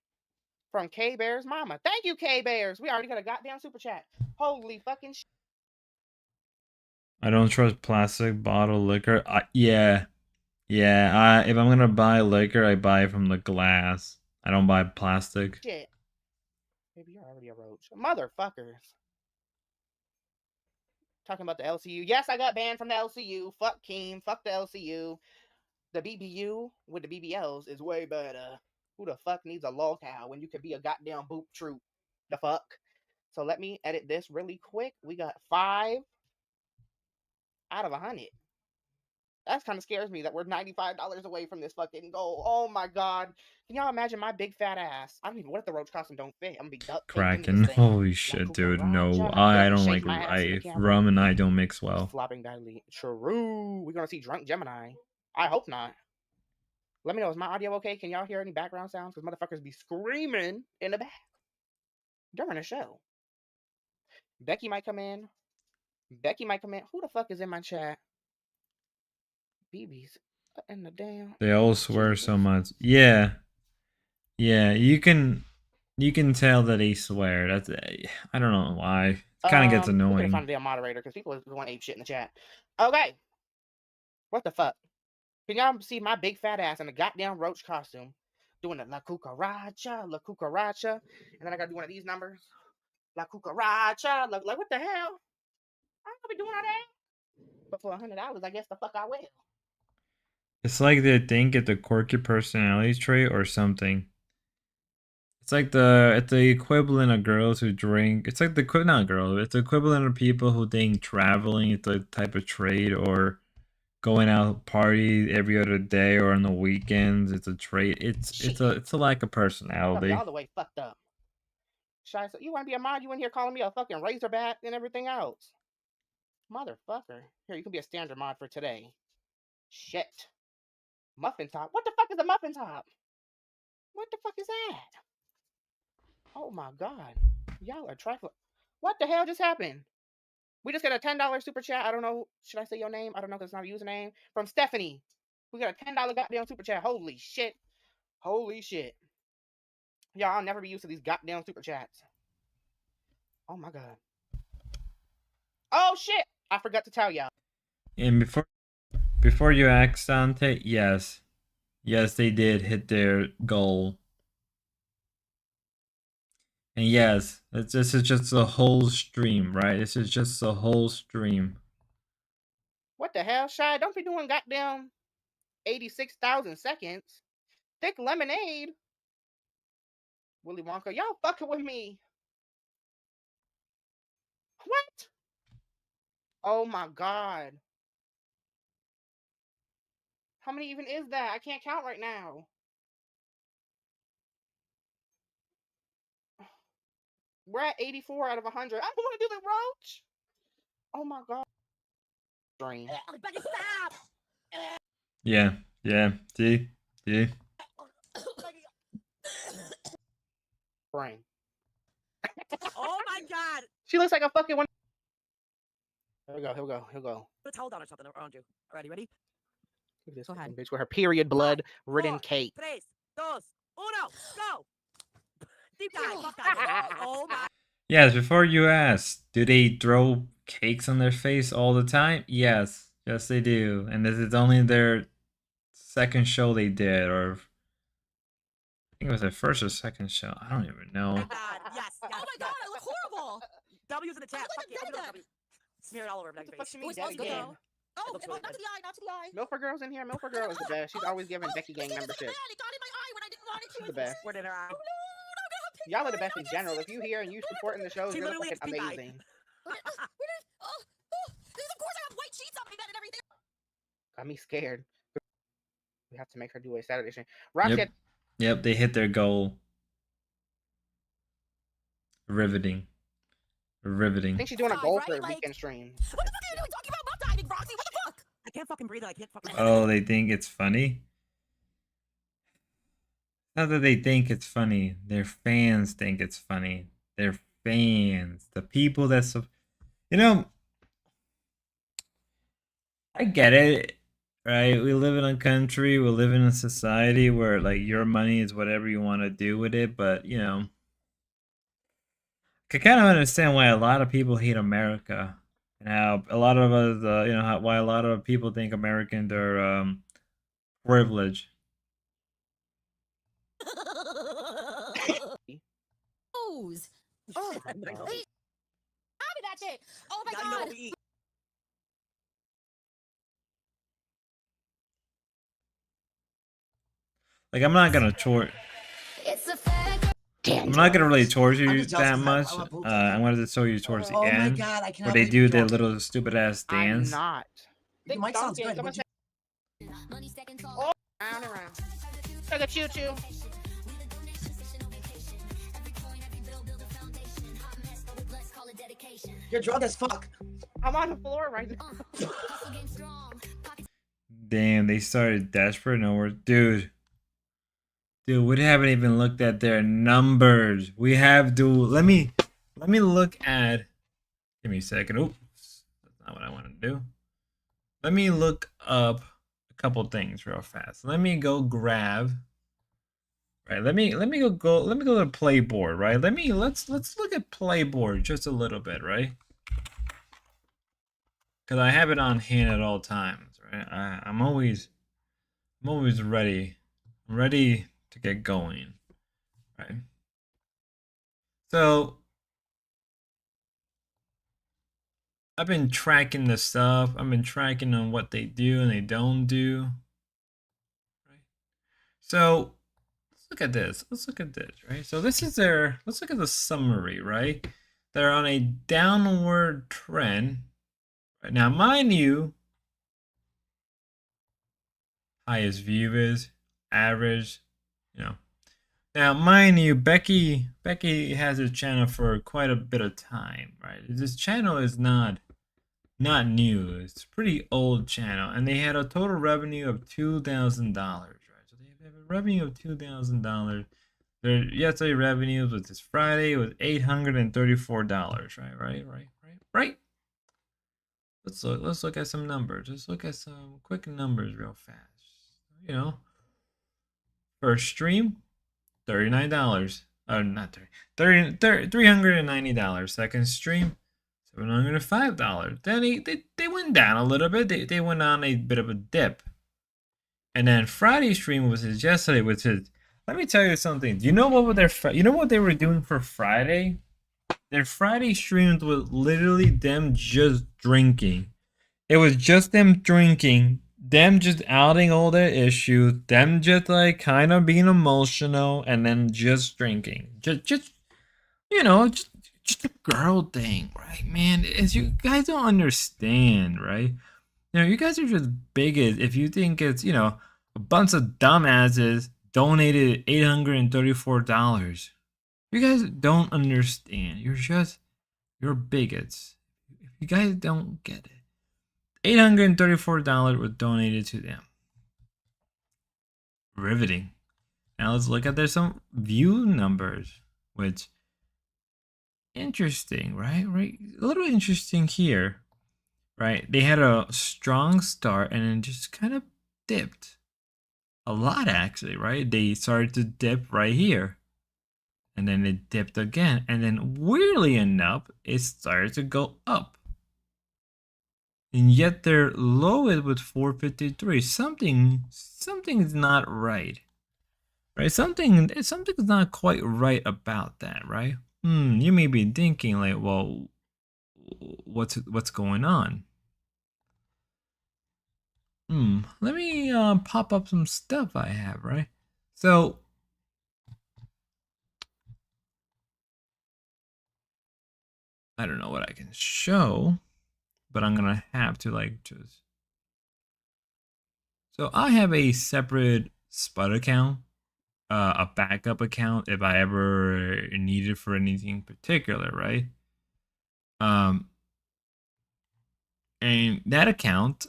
From K Bear's mama. Thank you, K Bears. We already got a goddamn super chat. Holy fucking shit. I don't trust plastic bottle liquor. Yeah. If I'm gonna buy liquor, I buy it from the glass. I don't buy plastic. Shit. Maybe you're already a roach. Motherfuckers. Talking about the LCU. Yes, I got banned from the LCU. Fuck Keem. Fuck the LCU. The BBU with the BBLs is way better. Who the fuck needs a lolcow when you could be a goddamn boop troop? The fuck? So let me edit this really quick. We got 5 out of 100. That kind of scares me that we're $95 away from this fucking goal. Oh my god. Can y'all imagine my big fat ass? I don't even, what if the roach costume don't fit? I'm gonna be duct taped into Kraken. this thing. Holy shit, dude. No, I don't like rum and I don't mix well. Flopping dilate. True. We're gonna see drunk Gemini. I hope not. Let me know, is my audio okay? Can y'all hear any background sounds? Because motherfuckers be screaming in the back during the show. Becky might come in. Who the fuck is in my chat? BB's in the damn. They all swear so much. Yeah, you can tell that they swear. That's, I don't know why. It kind of gets We couldn't annoying. find a damn moderator because people are going ape shit in the chat. Okay. What the fuck? Can y'all see my big fat ass in a goddamn roach costume doing the La Cucaracha, and then I gotta do one of these numbers. La Cucaracha, like what the hell? I'm gonna be doing all that. But for $100, I guess the fuck I will. It's like they think it's a quirky personality trait or something. It's like it's the equivalent of girls who drink. It's like not girls. It's the equivalent of people who think traveling is a type of trait, or going out party every other day or on the weekends. It's a trait. It's a lack of personality. All the way fucked up. Shy, so you want to be a mod? You in here calling me a fucking razorback and everything else? Motherfucker. Here, you can be a standard mod for today. Shit. Muffin top. What the fuck is a muffin top? What the fuck is that? Oh my god. Y'all are trifling. What the hell just happened? We just got a $10 super chat. I don't know. Should I say your name? I don't know because it's not a username. From Stephanie. We got a $10 goddamn super chat. Holy shit. Holy shit. Y'all, I'll never be used to these goddamn super chats. Oh my god. Oh shit. I forgot to tell y'all. And before you ask Dante, yes, they did hit their goal. And yes, this is just a whole stream, right? This is just a whole stream. What the hell, Shy? Don't be doing goddamn 86,000 seconds. Thick lemonade. Willy Wonka, y'all fucking with me. What? Oh my god. How many even is that? I can't count right now. We're at 84 out of 100. I don't want to do the roach. Oh my god. Dream. Yeah. See? Brain. Oh my god. She looks like a fucking one. Here we go. Put a towel down or something around you. Alrighty, ready? Look at this fucking bitch with her period blood ridden cake. 3, 2, 1, go! Deep dive. Oh my. Yes, before you ask, do they throw cakes on their face all the time? Yes they do. And this is only their second show they did, or I think it was their first or second show. I don't even know. God, yes. Oh my god, I look horrible. W's in the chat. Fuck you. Smear it all over my face. It smells good though. Oh, not to the eye, not to the eye. Milfer Girl's in here. Milfer Girl is the best. She's always giving Becky Gang membership. It got in my eye when I didn't want it to. She's the best. Where did her eye? Y'all are the best in general. If you here and you supporting the shows, you're fucking amazing. Of course I have white sheets on my bed and everything. Got me scared. We have to make her do a Saturday stream. Roxette. Yep, they hit their goal. Riveting. I Riveting. think she's doing a Right, golfer right? Like, weekend stream. what the fuck are you doing talking about butt diving, Roxy? What the fuck? I can't fucking breathe. I can't fucking. Oh, they think it's funny? Not that they think it's funny. Their fans think it's funny. Their fans. The people that's... You know, I get it, right? We live in a country, we live in a society where, like, your money is whatever you want to do with it, but, you know... I can kind of understand why a lot of people hate America. And how a lot of us, you know, why a lot of people think Americans are privileged. Ooze. Oh, I know. Have that shit. Oh my Gotta know god. what we eat. Like, I'm not gonna torture. I'm not gonna really torture you that much. I'm gonna just show you towards the Oh my end god, I where cannot they believe do you're their drunk. little stupid ass dance. I'm not. Your mic sounds good. Someone Would you- Oh, round and round. Like a choo-choo. You're drunk as fuck. I'm on the floor right now. Damn, they started desperate nowhere. Dude, we haven't even looked at their numbers. We have to let me look at, give me a second. Oops, that's not what I want to do. Let me look up a couple things real fast. Let me go grab, right? Let me go to Playboard, right? Let's look at Playboard just a little bit, right? Because I have it on hand at all times, right? I'm always ready. I'm ready to get going, right? So I've been tracking the stuff. I've been tracking on what they do and they don't do, right? So let's look at this. Right? So this is their, let's look at the summary, right? They're on a downward trend. Right now, mind you, highest view is average, you know. Now, mind you, Becky has her channel for quite a bit of time, right? This channel is not new. It's a pretty old channel, and they had a total revenue of $2,000, right? So they have a revenue of $2,000. Their yesterday revenue was this Friday was $834, right? Let's look at some numbers. Let's look at some quick numbers real fast. You know, first stream, $39. Not $390. Second stream, $705. Then they went down a little bit. They went on a bit of a dip. And then Friday stream was his yesterday, which is, let me tell you something. Do you know what they were doing for Friday? Their Friday streams was literally them just drinking. It was just them drinking, them just outing all their issues, them just like kind of being emotional, and then just drinking. Just you know, just a girl thing, right, man? As you guys don't understand, right? You know, you guys are just bigots if you think it's, you know, a bunch of dumbasses donated $834. You guys don't understand. You're bigots. If you guys don't get it. $834 was donated to them. Riveting. Now let's look at their some view numbers, which interesting, right? A little interesting here, right? They had a strong start and then just kind of dipped. A lot actually, right? They started to dip right here. And then it dipped again. And then weirdly enough, it started to go up. And yet their low is with 453. Something's not right. Right? Something's not quite right about that, right? You may be thinking like, well, what's going on? Let me pop up some stuff I have, right? So I don't know what I can show, but I'm gonna have to like just. So I have a separate Spud account a backup account if I ever need it for anything particular, right? And that account,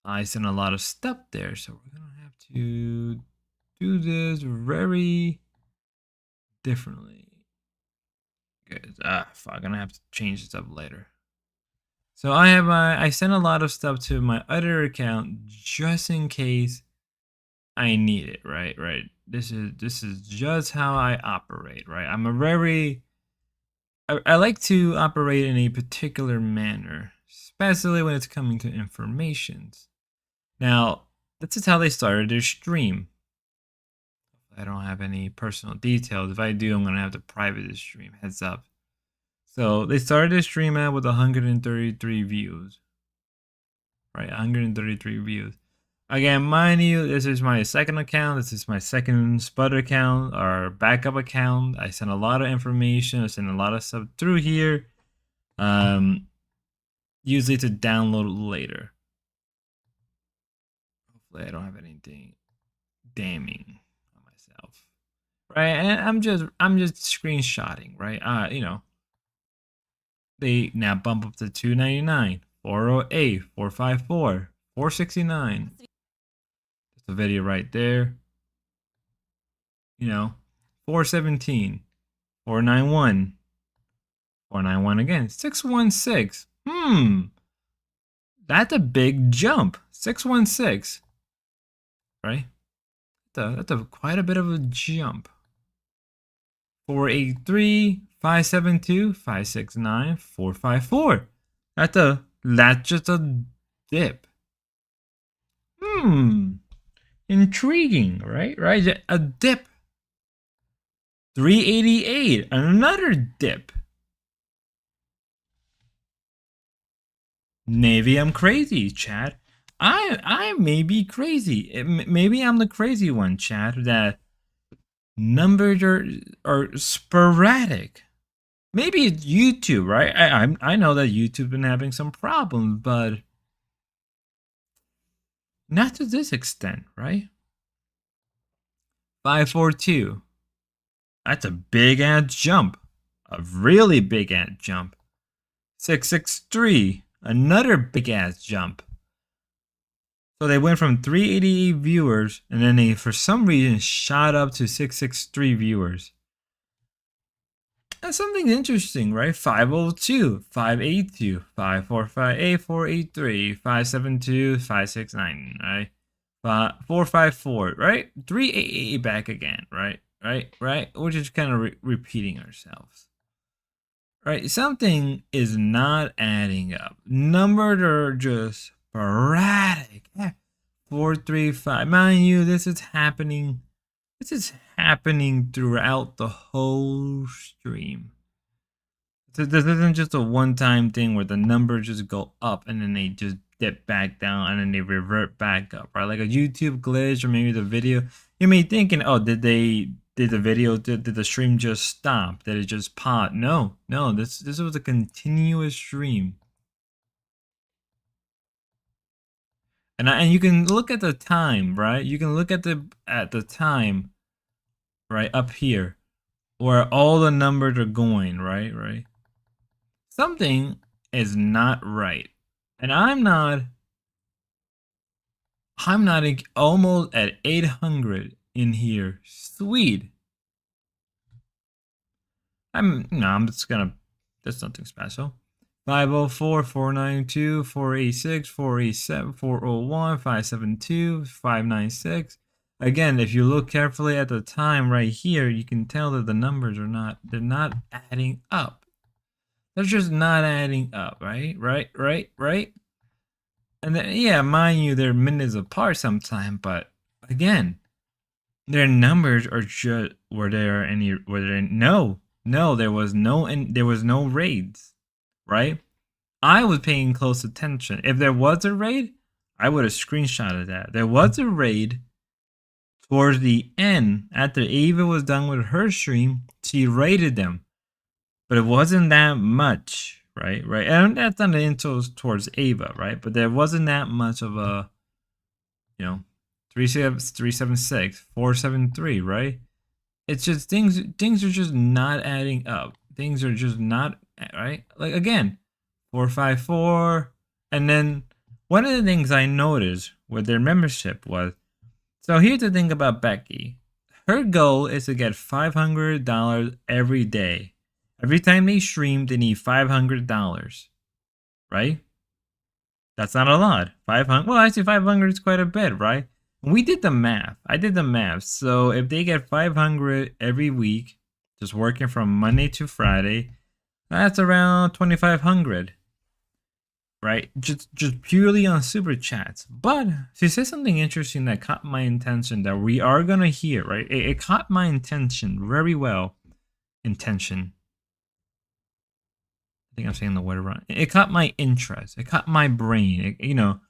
I send a lot of stuff there, so we're gonna have to do this very differently. Good. I'm gonna have to change this up later. So I send a lot of stuff to my other account just in case I need it, right? Right. This is just how I operate, right? I'm a very I like to operate in a particular manner, especially when it's coming to informations. Now, this is how they started their stream. I don't have any personal details. If I do, I'm gonna have to private this stream. Heads up. So they started their stream out with 133 views. Right, 133 views. Again, mind you, this is my second account. This is my second Spud account or backup account. I send a lot of information. I send a lot of stuff through here. Usually to download later. Hopefully I don't have anything damning on myself. Right, and I'm just screenshotting, right? You know. They now bump up to 299, 408, 454, 469. That's a video right there. You know, 417, 491, 491 again, 616. That's a big jump. 616. Right? That's quite a bit of a jump. 483, 572, 569, 454. That's just a dip. Intriguing, right? Right? A dip. 388, another dip. Maybe I'm crazy, Chad. I may be crazy. Maybe I'm the crazy one, Chad, that numbers are sporadic. Maybe it's YouTube, right? I know that YouTube's been having some problems, but not to this extent, right? 542. That's a big ass jump. A really big ass jump. 663. Another big ass jump. So they went from 388 viewers, and then they, for some reason, shot up to 663 viewers. That's something interesting, right? 502, 582, 545, 483, 572, 569, right? 454, right? 388 back again, right? Right? We're just kind of repeating ourselves. Right? Something is not adding up. Numbers are just sporadic. 435. Mind you, this is happening. This is happening throughout the whole stream. So this isn't just a one-time thing where the numbers just go up and then they just dip back down and then they revert back up, right? Like a YouTube glitch or maybe the video. You may be thinking, oh, did the stream just stop? Did it just pop? No, this was a continuous stream. And you can look at the time, right? You can look at the time, right up here, where all the numbers are going, right? Something is not right, and I'm not almost at 800 in here. Sweet. I'm just gonna. That's nothing special. 504, 492, 486, 487, 401, 572, 596. Again, if you look carefully at the time right here, you can tell that the numbers are not adding up. They're just not adding up, right? And then, yeah, mind you, they're minutes apart sometimes, but again, their numbers are just there was no raids. Right? I was paying close attention. If there was a raid, I would have screenshotted that. There was a raid towards the end. After Ava was done with her stream, she raided them. But it wasn't that much, right? And that's not an insult towards Ava, right? But there wasn't that much of a, 376, 473, right? It's just things are just not adding up. Things are just not right. Like again, 454, and then one of the things I noticed with their membership was, so here's the thing about Becky. Her goal is to get $500 every day. Every time they stream, they need $500, right? That's not a lot. 500. Well, actually, 500 is quite a bit, right? We did the math. I did the math. So if they get 500 every week, just working from Monday to Friday, that's around 2,500, right? Just purely on super chats. But she said something interesting that caught my attention that we are gonna hear, right? It caught my attention very well. Intention. I think I'm saying the word wrong. It caught my interest. It caught my brain. You know,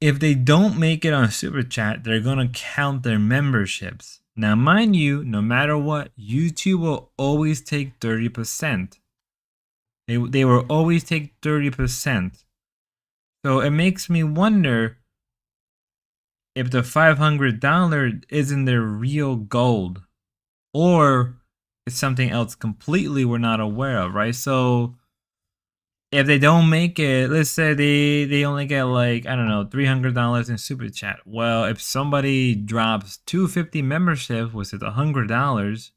if they don't make it on Super Chat, they're going to count their memberships. Now, mind you, no matter what, YouTube will always take 30%. They will always take 30%. So it makes me wonder if the $500 isn't their real gold, or it's something else completely we're not aware of, right? So if they don't make it, let's say they only get like, I don't know, $300 in super chat. Well, if somebody drops 250 memberships, was it $100?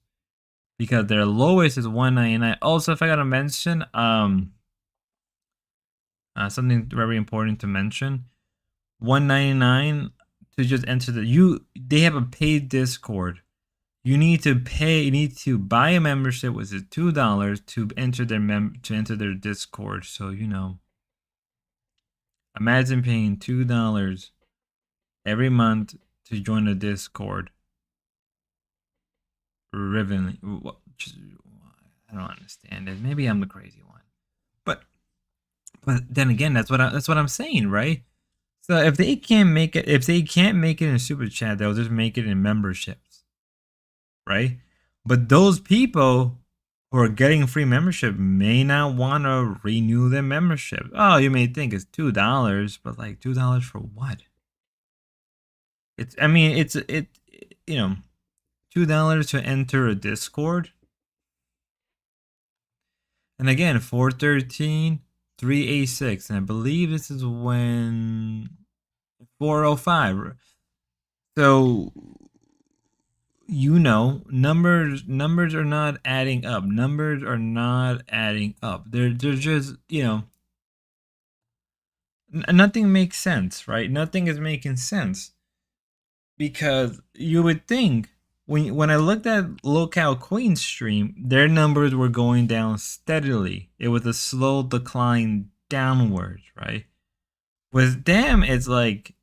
Because their lowest is $199. Also, if I gotta mention, something very important to mention, $199 to just enter they have a paid Discord. You need to pay. You need to buy a membership, which is $2 to enter their Discord. So you know, imagine paying $2 every month to join the Discord. Riven, I don't understand it. Maybe I'm the crazy one, but then again, that's what I'm saying, right? So if they can't make it, in super chat, they'll just make it in memberships. Right? But those people who are getting free membership may not want to renew their membership. Oh, you may think it's $2, but like $2 for what? You know, $2 to enter a Discord. And again, 413, 386, and I believe this is when 405. So you know, numbers are not adding up. Numbers are not adding up. They're just, you know, nothing makes sense, right? Nothing is making sense, because you would think when I looked at Locale Queen's stream, their numbers were going down steadily. It was a slow decline downwards, right? With them, it's like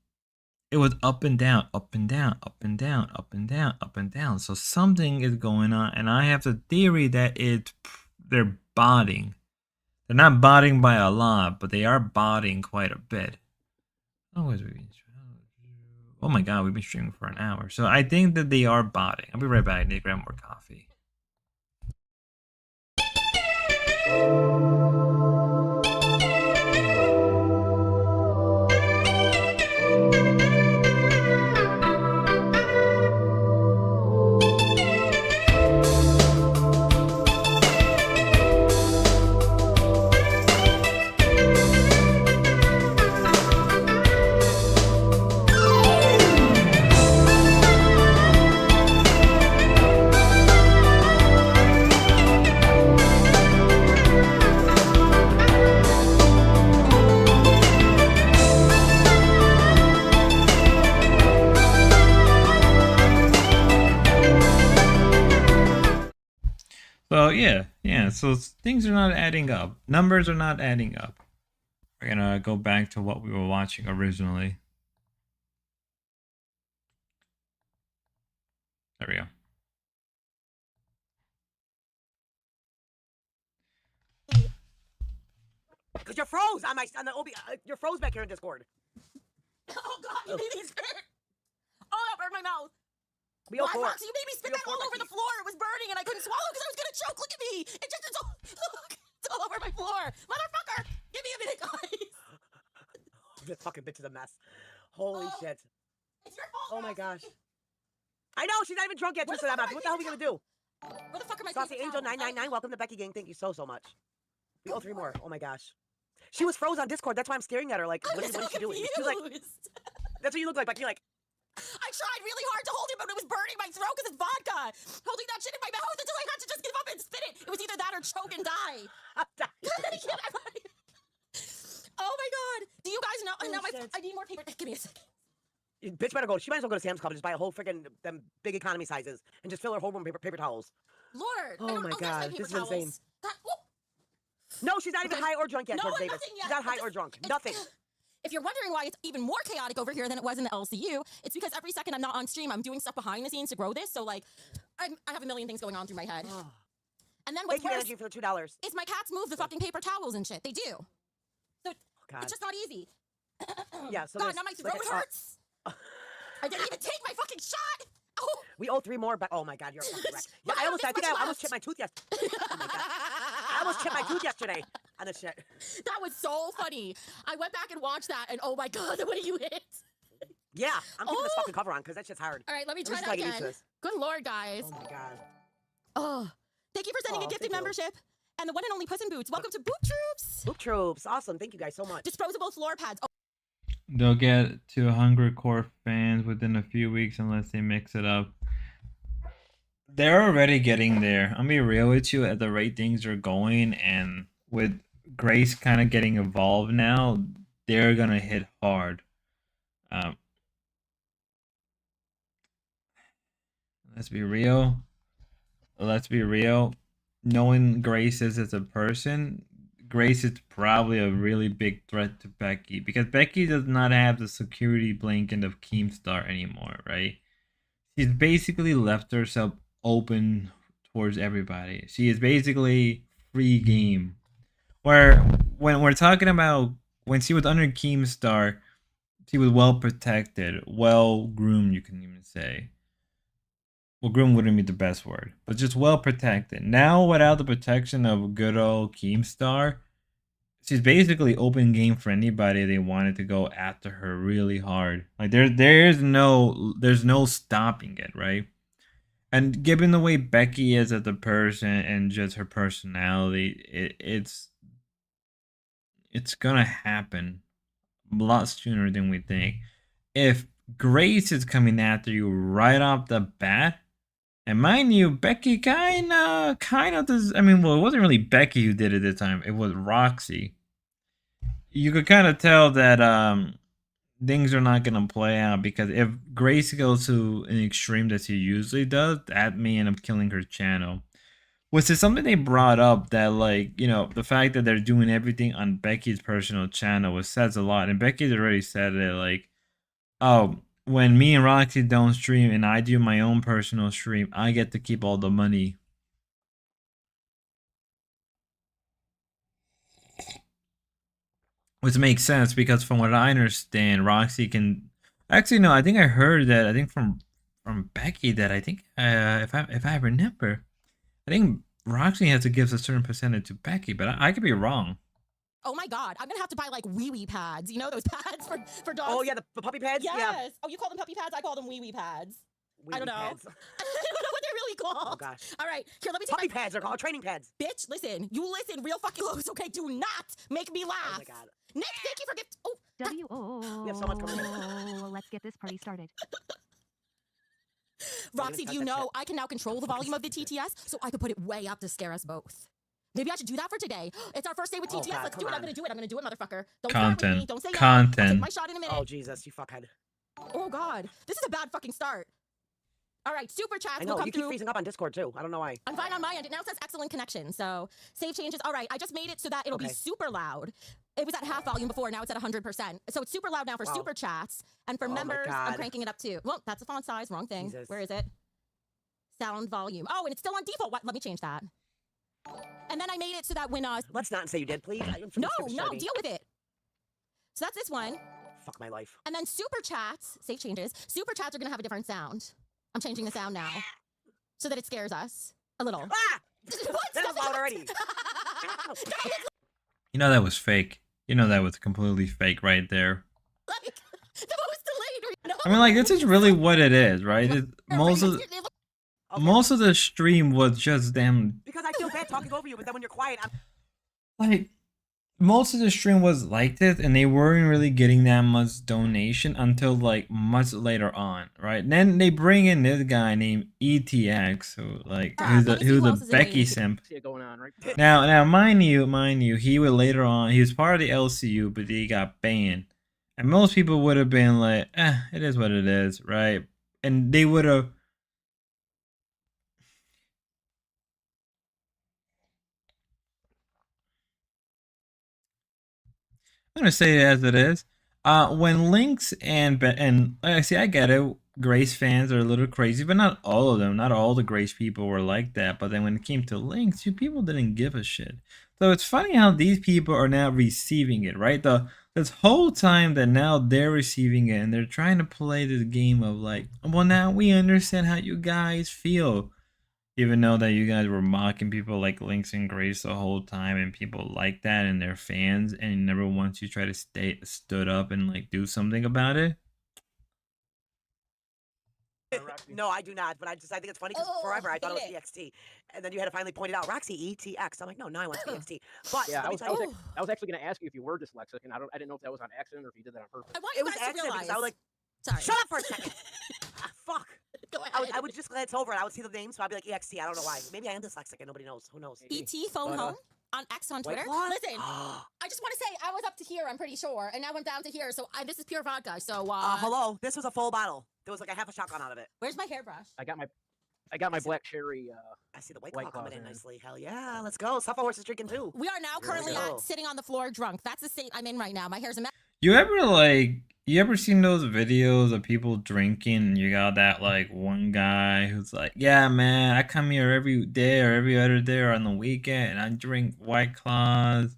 it was up and down, up and down, up and down, up and down, up and down. So something is going on, and I have the theory that they're botting. They're not botting by a lot, but they are botting quite a bit. Oh my god, we've been streaming for an hour. So I think that they are botting. I'll be right back. I need to grab more coffee. So yeah. So things are not adding up. Numbers are not adding up. We're gonna go back to what we were watching originally. There we go. Cause you're froze on the OB. You're froze back here in Discord. Oh god, you made me spit. Oh, that burned my mouth. Why, Roxy, you made me spit that all over the floor. It was burning and I couldn't swallow because I was gonna choke. Look at me. It's all over my floor. Motherfucker, give me a minute, guys. This fucking bitch is a mess. Holy Oh, shit. It's your fault. Oh my Roxy. gosh. I know she's not even drunk yet. Where Too, the so fuck are what the hell are we my gonna do? Where the fuck are my Saucy paper Angel towels? 999. Welcome to Becky Gang. Thank you so much. We owe 3 more. Oh my gosh. She was froze on Discord. That's why I'm staring at her like, I'm what is so she doing? confused. She's like, that's what you look like. You're like, I tried really hard to hold it, but it was burning my throat because it's vodka. Holding that shit in my mouth until I had to just give up and spit it. It was either that or choke and die. I'm dying. Oh my god. Do you guys know? Oh, Now shit. I need more paper. Give me a second. Bitch better go. She might as well go to Sam's Club and just buy a whole freaking them big economy sizes and just fill her whole room with paper towels. Lord. Oh I don't, my there's God, paper this is towels. insane. God, whoop. No, she's not even Okay. high or drunk yet, No, George I'm Davis. nothing yet. She's not high It's or just- drunk. it's- Nothing. If you're wondering why it's even more chaotic over here than it was in the LCU, it's because every second I'm not on stream, I'm doing stuff behind the scenes to grow this. So like, I have a million things going on through my head. And then what's Thank you, worse Energy, for the $2. is my cats move the fucking paper towels and shit. They do. So God. it's just not easy. Yeah, so God, there's now my like throat hurts. I didn't even take my fucking shot. Oh. We owe 3 more, but oh my God, you're a fucking wreck. Yeah, Well, I almost, there's I think much I almost left. chipped my tooth yesterday. Oh my God. I almost chipped my tooth yesterday on this shit. That was so funny. I went back and watched that, and oh my god, the way you hit. Yeah, I'm keeping this Oh. fucking cover on because that shit's hard. All right, let me I'm try just that gotta get used to again. this. Good lord, guys. Oh my God. Oh, thank you for sending Oh, a gifted thank you. membership. And the one and only Puss in Boots. Welcome to Boot Troops. Book Troops. Awesome. Thank you guys so much. Disposable floor pads. Oh, They'll get to Hungry Core fans within a few weeks unless they mix it up. They're already getting there. I'll be real with you, at the rate things are going, and with Grace kind of getting involved now, they're gonna hit hard. Let's be real. Let's be real. Knowing Grace as a person, Grace is probably a really big threat to Becky because Becky does not have the security blanket of Keemstar anymore, right? She's basically left herself open towards everybody. She is basically free game. Where when we're talking about when she was under Keemstar, she was well protected, well groomed, you can even say. Well, groom wouldn't be the best word, but just well protected. Now, without the protection of good old Keemstar, she's basically open game for anybody they wanted to go after her really hard. Like there's no stopping it, right? And given the way Becky is as a person and just her personality, it's gonna happen a lot sooner than we think. If Grace is coming after you right off the bat, and mind you, Becky kind of does. I mean, well, it wasn't really Becky who did it this time. It was Roxy. You could kind of tell that things are not gonna play out because if Grace goes to an extreme that she usually does, that may end up killing her channel. Which is something they brought up, that like, you know, the fact that they're doing everything on Becky's personal channel, which says a lot. And Becky's already said it, like, oh, when me and Roxy don't stream and I do my own personal stream, I get to keep all the money. Which makes sense because from what I understand, Roxy can actually no. I think I heard that. I think from Becky that I think if I remember, I think Roxy has to give a certain percentage to Becky, but I could be wrong. oh my god, I'm gonna have to buy like wee wee pads. You know those pads for dogs? Oh yeah, the puppy pads. Yes. Yeah. Oh, you call them puppy pads? I call them wee wee pads. I don't Wee-wee know. pads. I don't know what they're really called. Oh gosh. All right, here, let me take Puppy my pads are called training pads. bitch. Listen, you listen real fucking close, okay? Do not make me laugh. Oh my God. Nick, thank you for gift. Oh, W-O. We have so much coming in. Let's get this party started. Roxy, do you start that know I can now control the volume of the TTS, so I could put it way up to scare us both. Maybe I should do that for today. It's our first day with Oh, TTS. God, Let's do come it. I'm on. gonna do it. I'm gonna do it, motherfucker. Don't start with me. Content. Don't say yeah. I'll take Content. my shot in a minute. Oh Jesus, you fuckhead. Oh God, this is a bad fucking start. All right, super chats I will know come you keep through. freezing up on Discord too. I don't know why. I'm fine on my end. It now says excellent connection. So save changes. All right, I just made it so that it'll be Okay. super loud. It was at half volume before. Now it's at 100%. So it's super loud now for Wow. super chats. And for Oh my members, I'm God. cranking it up too. Well, that's the font size. Wrong thing. Jesus. Where is it? Sound volume. Oh, and it's still on default. What? Let me change that. And then I made it so that when Let's not say you did, please. no, deal with it. So that's this one. Fuck my life. And then super chats, save changes. Super chats are gonna have a different sound. I'm changing the sound now so that it scares us a little. Ah! What? That is loud already. You know that was fake. You know that was completely fake right there. Like the most I mean, like, this is really what it is, right? Most of the stream was just them. Because I feel bad talking over you, but then when you're quiet, I'm Like, most of the stream was like this, and they weren't really getting that much donation until like much later on, right? And then they bring in this guy named ETX, who's a Becky simp. Now, mind you, he was later on. He was part of the LCU, but he got banned, and most people would have been like, it is what it is, right? And they would have. I'm gonna say it as it is. When Lynx and I see, I get it. Grace fans are a little crazy, but not all of them. Not all the Grace people were like that. But then when it came to Lynx, people didn't give a shit. So it's funny how these people are now receiving it, right? This whole time that now they're receiving it, and they're trying to play this game of like, well, now we understand how you guys feel. Even though that you guys were mocking people like Lynx and Grace the whole time, and people like that and they're fans, and never once you try to stood up and like do something about it. No, I do not. But I think it's funny because forever I thought it was EXT, and then you had to finally point it out, Roxy ETX. I'm like, no, I want EXT. But yeah, I was actually going to ask you if you were dyslexic, and I didn't know if that was on accident or if you did that on purpose. It was accident because I was like, sorry, shut up for a second. Fuck. I would just glance over and I would see the name, so I'd be like EXT. I don't know why. Maybe I am dyslexic and nobody knows. Who knows? ET phone home on X on Twitter. Listen, I just want to say I was up to here, I'm pretty sure, and now I'm down to here. So this is pure vodka. So hello, this was a full bottle. There was like a half a shotgun out of it. Where's my hairbrush? I got my black cherry. I see the white claw coming in nicely. Hell yeah, let's go. Suffer Horse is drinking too. We are now currently sitting on the floor drunk. That's the state I'm in right now. My hair's a mess. You ever seen those videos of people drinking, and you got that like one guy who's like, yeah, man, I come here every day or every other day or on the weekend, and I drink White Claws,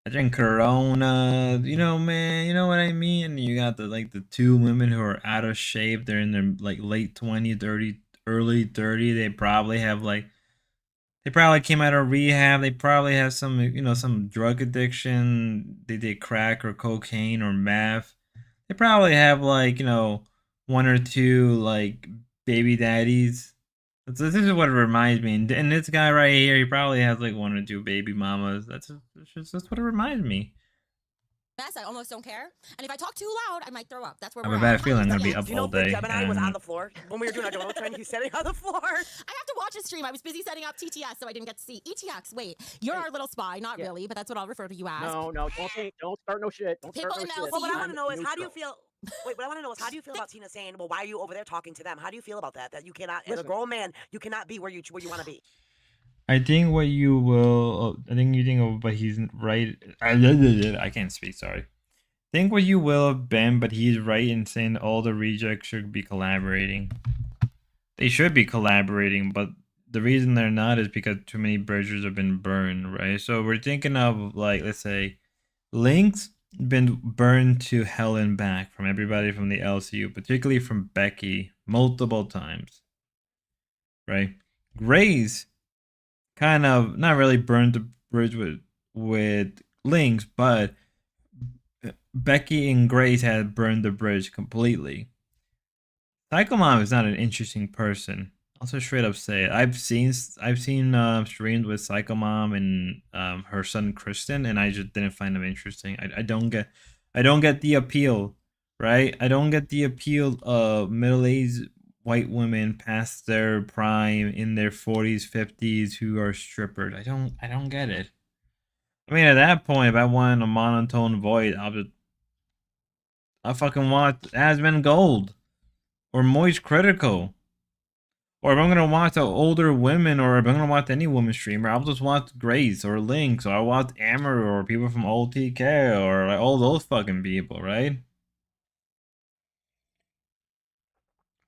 I drink Corona, man, you know what I mean? And you got the two women who are out of shape. They're in their like late 20s, 30, early 30. They probably came out of rehab. They probably have some drug addiction. They did crack or cocaine or meth. They probably have one or two like baby daddies. This is what it reminds me. And this guy right here, he probably has like one or two baby mamas. That's what it reminds me. I almost don't care. And if I talk too loud, I might throw up. That's where I have a bad feeling I'm gonna be up all day. Gemini was on the floor when we were doing our donut trend. He's sitting on the floor. I have to watch a stream. I was busy setting up TTS, so I didn't get to see ETX. Wait, you're our little spy, not really, but that's what I'll refer to you as. No, don't start no shit. Don't People start no shit. Well, what I want to know is how do you feel? Wait, what I want to know is how do you feel about Tina saying, "Well, why are you over there talking to them?" How do you feel about that? That you cannot, as a grown man, you cannot be where you want to be. I think what you will. I think you think of, but he's right. I can't speak. Sorry. Think what you will of Ben, but he's right in saying all the rejects should be collaborating. They should be collaborating, but the reason they're not is because too many bridges have been burned, right? So we're thinking of like, let's say, Lynx been burned to hell and back from everybody from the LCU, particularly from Becky, multiple times, right? Grace kind of not really burned the bridge with Lynx, but Becky and Grace had burned the bridge completely. Psycho Mom is not an interesting person. Also, straight up say it. I've seen streams with Psycho Mom and her son Kristen, and I just didn't find them interesting. I don't get the appeal, right? I don't get the appeal of middle-aged white women past their prime in their 40s, 50s who are strippers. I don't get it. I mean, at that point, if I want a monotone voice, I fucking want Asmongold or Moist Critical. Or if I'm gonna watch the older women, or if I'm gonna watch any woman streamer, I'll just watch Grace or Lynx, or I'll watch Amber or people from OTK or like all those fucking people, right?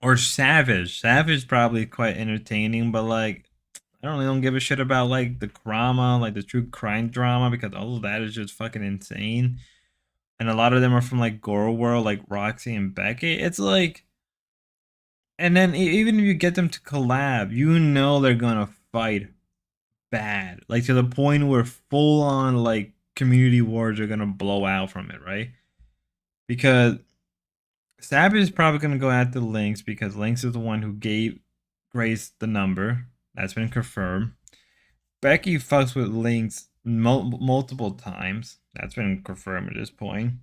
Or Savage. Savage probably quite entertaining, but like I don't give a shit about like the drama, like the true crime drama, because all of that is just fucking insane. And a lot of them are from like Gore World, like Roxy and Becky. It's like, and then even if you get them to collab, you know they're gonna fight bad, like to the point where full on like community wars are gonna blow out from it, right? Because Savage is probably gonna go after Lynx because Lynx is the one who gave Grace the number. That's been confirmed. Becky fucks with Lynx multiple times. That's been confirmed at this point.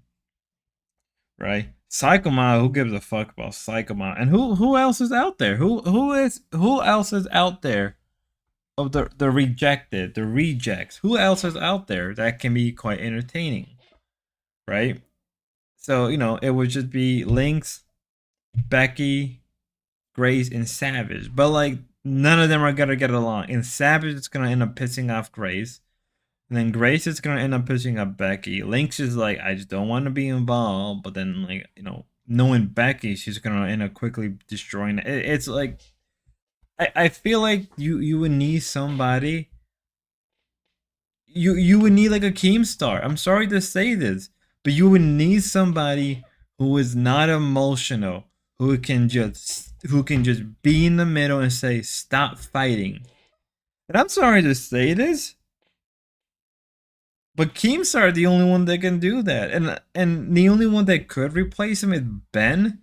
Right? Psycho Mom, who gives a fuck about Psycho Mom? And who else is out there? Who else is out there of the rejected, the rejects? Who else is out there that can be quite entertaining? Right? So, you know, it would just be Lynx, Becky, Grace, and Savage. But like none of them are gonna get along. And Savage is gonna end up pissing off Grace. And then Grace is gonna end up pissing off Becky. Lynx is like, I just don't want to be involved. But then, like, you know, knowing Becky, she's gonna end up quickly destroying it. It's like, I feel like you would need somebody. You would need like a Keemstar. I'm sorry to say this, but you would need somebody who is not emotional, who can just be in the middle and say, stop fighting. And I'm sorry to say this, but Keemstar are the only one that can do that. And the only one that could replace him is Ben.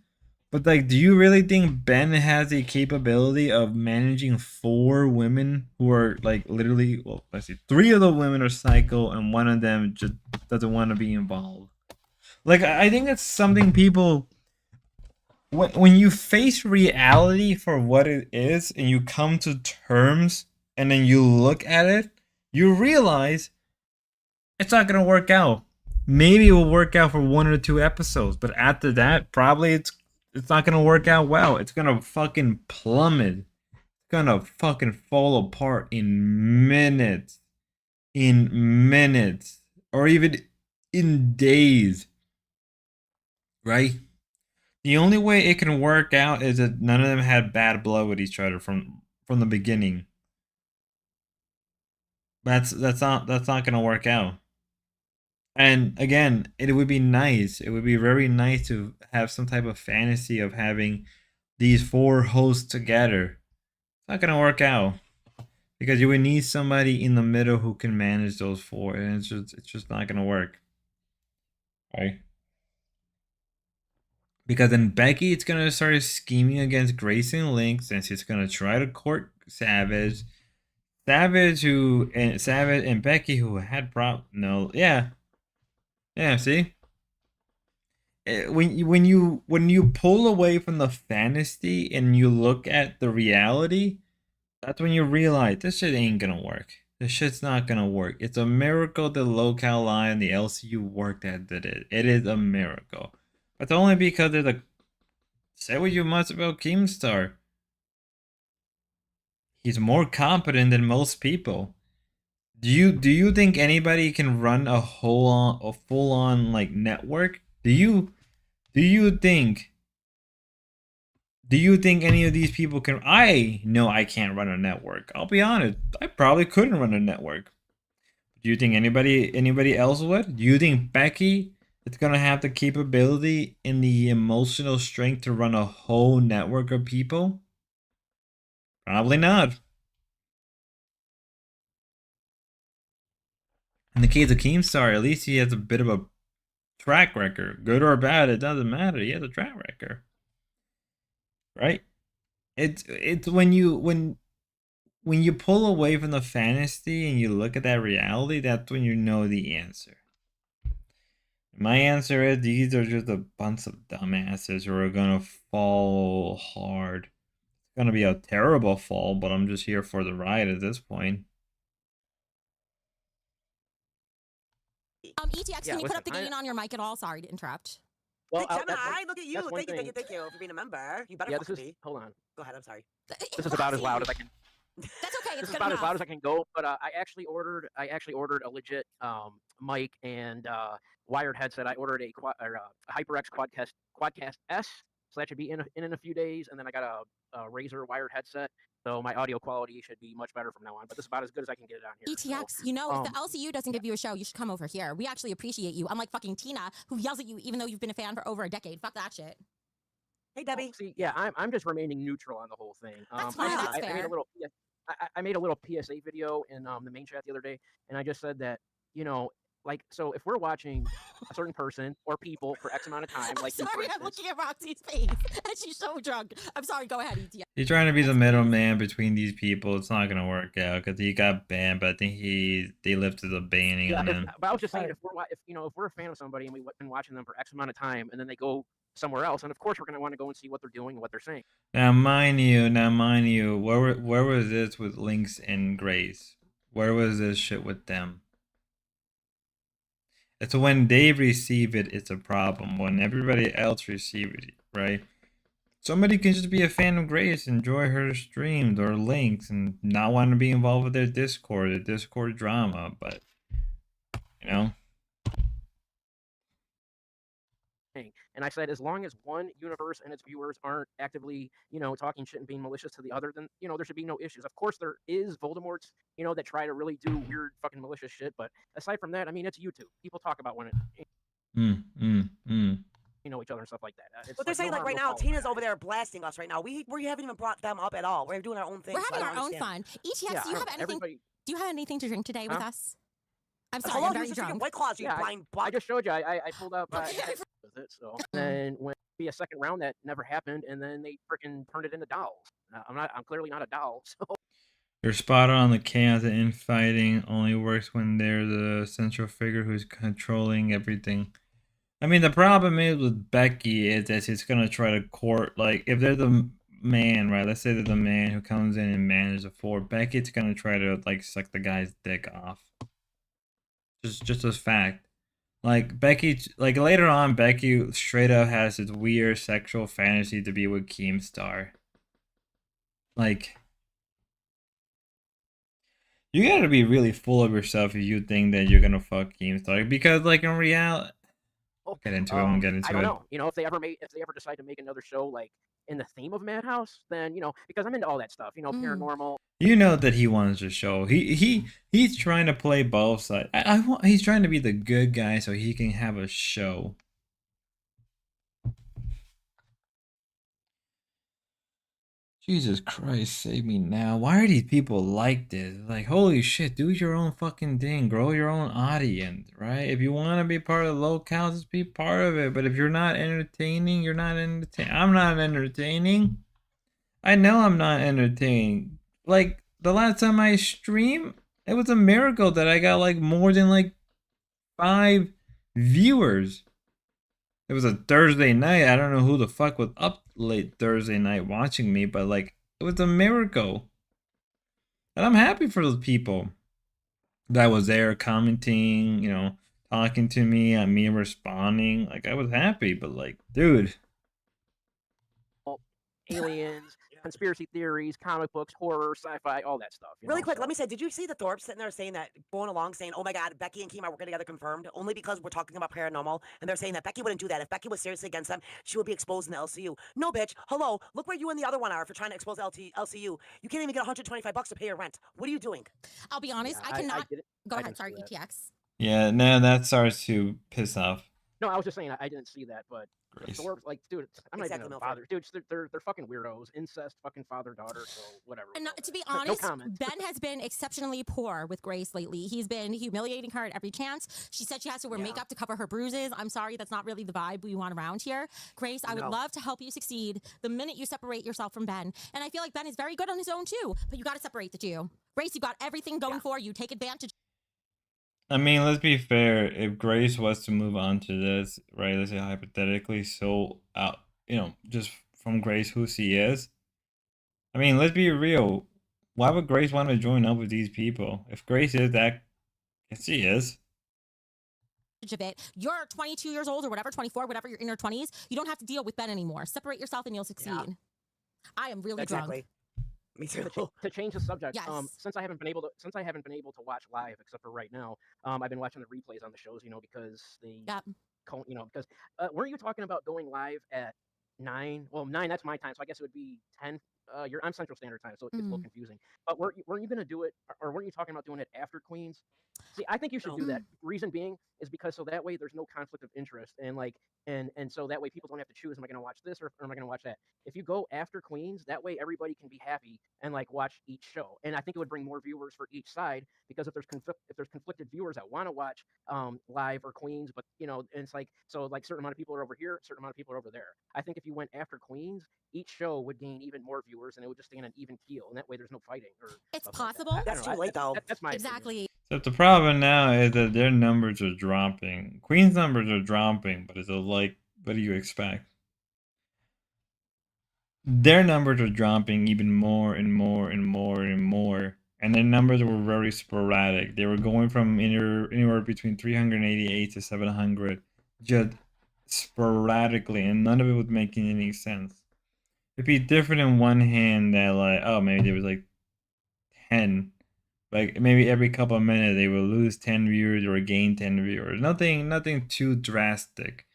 But like, do you really think Ben has the capability of managing 4 women who are like literally, well, let's see, 3 of the women are psycho and one of them just doesn't want to be involved? Like, I think that's something people, when you face reality for what it is and you come to terms and then you look at it, you realize it's not going to work out. Maybe it will work out for 1 or 2 episodes, but after that, probably it's not going to work out well. It's going to fucking plummet. It's going to fucking fall apart in minutes. In minutes. Or even in days. Right? The only way it can work out is that none of them had bad blood with each other from the beginning. That's not going to work out. And again, it would be nice. It would be very nice to have some type of fantasy of having these 4 hosts together. It's not gonna work out because you would need somebody in the middle who can manage those 4, and it's just not gonna work, right? Because then Becky, it's gonna start scheming against Grace and Lynx, and she's gonna try to court Savage. Savage and Becky who had Yeah, see? When you pull away from the fantasy and you look at the reality, that's when you realize this shit ain't gonna work. This shit's not gonna work. It's a miracle the Locale Line and the LCU worked that did it. It is a miracle. But only because they're the... Say what you must about Keemstar. He's more competent than most people. Do you think anybody can run a full on like network? Do you think any of these people can? I know I can't run a network. I'll be honest. I probably couldn't run a network. Do you think anybody else would? Do you think Becky is gonna have the capability and the emotional strength to run a whole network of people? Probably not. In the case of Keemstar, at least he has a bit of a track record. Good or bad, it doesn't matter. He has a track record. Right? It's when you pull away from the fantasy and you look at that reality, that's when you know the answer. My answer is these are just a bunch of dumbasses who are gonna fall hard. It's gonna be a terrible fall, but I'm just here for the ride at this point. ETX, can you put up the gain on your mic at all? Sorry to interrupt. Well, Gemini, look at you. Thank you for being a member. You better be. Hold on. Go ahead, I'm sorry. This is about as loud as I can. That's okay. This is about as loud as I can go. But I actually ordered a legit mic and wired headset. I ordered a HyperX Quadcast S, so that should be in a few days. And then I got a Razer wired headset, so my audio quality should be much better from now on. But this is about as good as I can get it on here. ETX, so, if the LCU doesn't give you a show, you should come over here. We actually appreciate you. Unlike fucking Tina, who yells at you even though you've been a fan for over a decade. Fuck that shit. Hey, Debbie. See, yeah, I'm just remaining neutral on the whole thing. That's fine. That's fair. I made a little PSA video in the main chat the other day, and I just said that, like, so if we're watching a certain person or people for X amount of time, like you, for Sorry, I'm instance, looking at Roxy's face, and she's so drunk. I'm sorry. Go ahead, ETX. He's trying to be the middleman between these people. It's not gonna work out because he got banned, but I think they lifted the banning yeah, on him. but I was just saying, if we're a fan of somebody and we've been watching them for X amount of time, and then they go somewhere else, and of course we're gonna want to go and see what they're doing and what they're saying. Now, mind you, where was this with Lynx and Grace? Where was this shit with them? It's when they receive it, it's a problem. When everybody else receives it, right? Somebody can just be a fan of Grace, enjoy her streams or links, and not want to be involved with their Discord, the Discord drama. But, you know. And I said, as long as one universe and its viewers aren't actively, talking shit and being malicious to the other, then, there should be no issues. Of course, there is Voldemorts, that try to really do weird fucking malicious shit. But aside from that, I mean, it's YouTube. People talk about when it, each other and stuff like that. But they're saying, like, right now, Tina's over there blasting us right now. We haven't even brought them up at all. We're doing our own thing. We're having our own fun. ETX, do you have anything? Do you have anything to drink today with us? I'm sorry, I'm very drunk. White Claws, you blind butt. I just showed you. I pulled up with it. So then when be a second round that never happened, and then they freaking turned it into dolls. I'm clearly not a doll. So You're spot on. The chaos and infighting only works when they're the central figure who's controlling everything. I mean, the problem is with Becky is that she's gonna try to court, like, if they're the man, right? Let's say they're the man who comes in and manages the fort. Becky's gonna try to, like, suck the guy's dick off. Just a fact. Like, Becky, like, later on, Becky straight up has this weird sexual fantasy to be with Keemstar. Like, you gotta be really full of yourself if you think that you're gonna fuck Keemstar. Because, like, in reality, get into it. I won't get into it. I don't know. If they ever decide to make another show, like, in the theme of Madhouse, then, because I'm into all that stuff, paranormal. You know that he wants to show. He's trying to play both sides. He's trying to be the good guy so he can have a show. Jesus Christ, save me now. Why are these people like this? Like, holy shit, do your own fucking thing. Grow your own audience, right? If you want to be part of the locales, just be part of it. But if you're not entertaining, you're not entertaining. I'm not entertaining. I know I'm not entertaining. Like, the last time I streamed, it was a miracle that I got, like, more than, like, 5 viewers. It was a Thursday night. I don't know who the fuck was up late Thursday night watching me, but, like, it was a miracle. And I'm happy for those people that was there commenting, talking to me, and me responding. Like, I was happy, but, like, dude. Aliens, conspiracy theories, comic books, horror, sci-fi, all that stuff. Really quick, let me say, did you see the Thorpe sitting there saying that, going along saying, oh my God, Becky and Keem are working together confirmed, only because we're talking about paranormal, and they're saying that Becky wouldn't do that. If Becky was seriously against them, she would be exposed in the LCU. No, bitch. Hello. Look where you and the other one are for trying to expose LCU. You can't even get $125 to pay your rent. What are you doing? I'll be honest, I cannot. Go ahead, sorry, ETX. Yeah, no, that starts to piss off. No, I was just saying I didn't see that, but Thorpe, like, dude, I'm not even a father. Dude, they're fucking weirdos. Incest, fucking father-daughter, so whatever. And to be honest, Ben has been exceptionally poor with Grace lately. He's been humiliating her at every chance. She said she has to wear makeup to cover her bruises. I'm sorry, that's not really the vibe we want around here. Grace, I would love to help you succeed the minute you separate yourself from Ben. And I feel like Ben is very good on his own too, but you got to separate the two. Grace, you got everything going for you. Take advantage. I mean, let's be fair. If Grace was to move on to this, right, let's say hypothetically, so, just from Grace who she is, I mean, let's be real. Why would Grace want to join up with these people? If Grace is that, yes, she is. Of it. You're 22 years old or whatever, 24, whatever, you're in your 20s. You don't have to deal with Ben anymore. Separate yourself and you'll succeed. Yeah. I am really drunk. Me too. To change the subject, yes. Since I haven't been able to watch live except for right now, I've been watching the replays on the shows, because they, because weren't you talking about going live at 9? Well, 9, that's my time, so I guess it would be 10 you're on Central Standard Time, so it gets a little confusing. But weren't you going to do it, or weren't you talking about doing it after Queens? See, I think you should do that. Reason being is because so that way there's no conflict of interest, and like and so that way people don't have to choose, am I going to watch this or am I going to watch that? If you go after Queens, that way everybody can be happy and like watch each show. And I think it would bring more viewers for each side, because if there's conflicted viewers that want to watch live or Queens, but you know, and it's like, so like certain amount of people are over here, certain amount of people are over there. I think if you went after Queens, each show would gain even more viewers and it would just stay on an even keel, and that way there's no fighting or it's stuff like that. possible. That's too late though. That's my Exactly. So the problem now is that their numbers are dropping. Queen's numbers are dropping, but it's like, what do you expect? Their numbers are dropping even more and more and more and more. And their numbers were very sporadic. They were going from anywhere between 388 to 700 just sporadically, and none of it was making any sense. It'd be different in one hand that like, oh, maybe there was like 10. Like maybe every couple of minutes they will lose 10 viewers or gain 10 viewers. Nothing too drastic.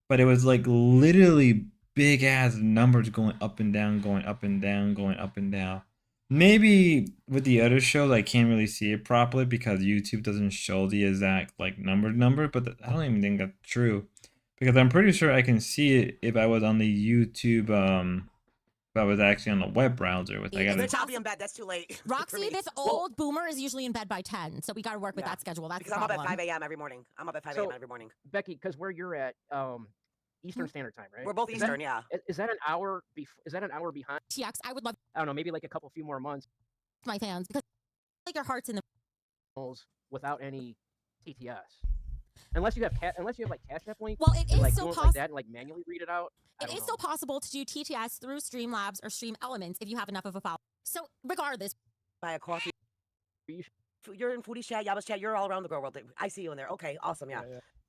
But it was like literally big ass numbers going up and down, going up and down, going up and down. Maybe with the other shows I can't really see it properly because YouTube doesn't show the exact like number, but I don't even think that's true. Because I'm pretty sure I can see it if I was on the YouTube if I was actually on the web browser with I'll be in bed. That's too late. Roxy, this old boomer is usually in bed by 10, so we got to work with that schedule. That's because I'm up at 5 a.m. every morning. I'm up at 5 a.m. every morning. Becky, because where you're at, Eastern Standard Time, right? We're both Eastern, yeah. Is that an hour? Is that an hour behind? TX, I would love. I don't know, maybe like a few more months. My fans, because like your heart's in the without any TTS. Unless you have like Cash App link. Well, it is like, still like possible. that and like manually read it out. It is still possible to do TTS through Streamlabs or Stream Elements if you have enough of a follow. So regardless, buy a coffee. You're in Foodie Chat, Yabba's Chat. You're all around the girl world. I see you in there. Okay, awesome, yeah.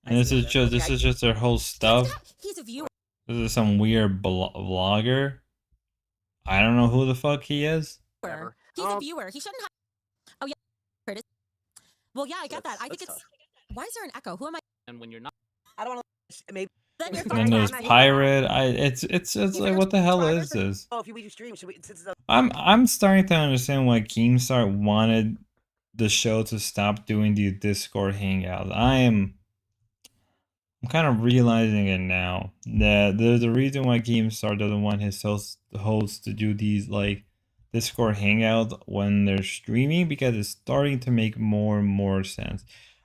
And this is just their whole stuff. He's a viewer. This is some weird vlogger. I don't know who the fuck he is. He's a viewer. He shouldn't have. Oh yeah, Curtis. Well, yeah, I get that. I think it's. Why is there an echo? Who am I? And when you're not, I don't want to. Maybe. And there's pirate. It's like, what the hell is this? Oh, if we do stream, should we? I'm starting to understand why Keemstar wanted the show to stop doing the Discord hangouts. I'm kind of realizing it now that there's a reason why Keemstar doesn't want his hosts to do these like Discord hangouts when they're streaming, because it's starting to make more and more sense.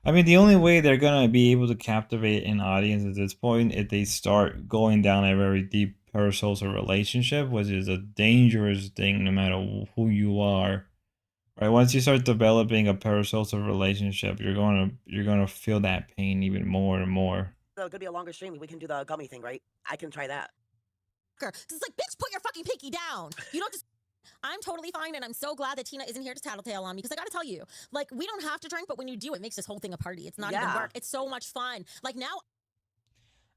I mean, the only way they're gonna be able to captivate an audience at this point is they start going down a very deep parasocial relationship, which is a dangerous thing no matter who you are. Right? Once you start developing a parasocial relationship, you're gonna feel that pain even more and more. It's gonna be a longer stream. We can do the gummy thing, right? I can try that. It's like, bitch, put your fucking pinky down. You don't just. I'm totally fine, and I'm so glad that Tina isn't here to tattletale on me, because I gotta tell you, like, we don't have to drink, but when you do, it makes this whole thing a party. It's not even work. It's so much fun. Like, now.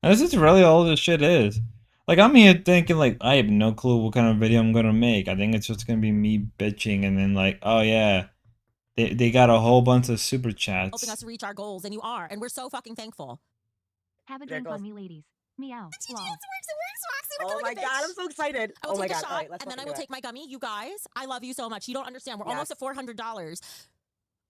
And this is really all this shit is. Like, I'm here thinking, like, I have no clue what kind of video I'm gonna make. I think it's just gonna be me bitching, and then, like, oh yeah, they got a whole bunch of super chats. Helping us reach our goals, and you are, and we're so fucking thankful. Have a drink on me, ladies. Meow. It works, Roxy. Oh my god, I'm so excited. I will oh my take a god. shot, All right, let's and then I will take my gummy. You guys, I love you so much. You don't understand. We're almost at $400.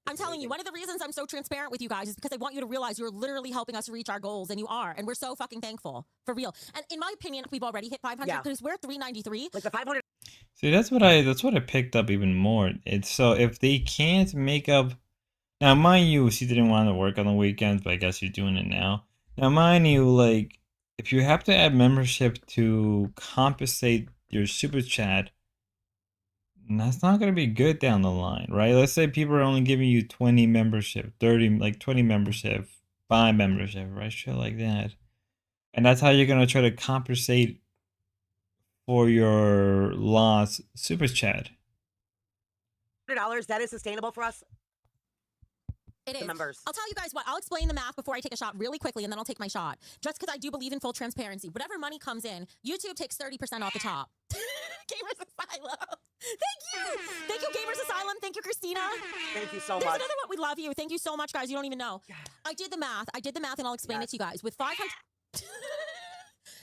I'm telling you, one of the reasons I'm so transparent with you guys is because I want you to realize you're literally helping us reach our goals, and you are, and we're so fucking thankful, for real. And in my opinion, we've already hit 500 because we're 393. Like the 500. See, that's what I picked up even more. It's so if they can't make up, now mind you, she didn't want to work on the weekends, but I guess you're doing it now. Now mind you, like, if you have to add membership to compensate your super chat, that's not going to be good down the line, right? Let's say people are only giving you 20 membership, 30, like 20 membership, 5 membership, right? Shit like that. And that's how you're going to try to compensate for your lost super chat. $100, that is sustainable for us. It is. Members. I'll tell you guys what. I'll explain the math before I take a shot really quickly, and then I'll take my shot. Just because I do believe in full transparency. Whatever money comes in, YouTube takes 30% off the top. Gamers Asylum. Thank you. Thank you, Gamers Asylum. Thank you, Christina. Thank you so There's much. another one. We love you. Thank you so much, guys. You don't even know. I did the math. And I'll explain it to you guys. With 500.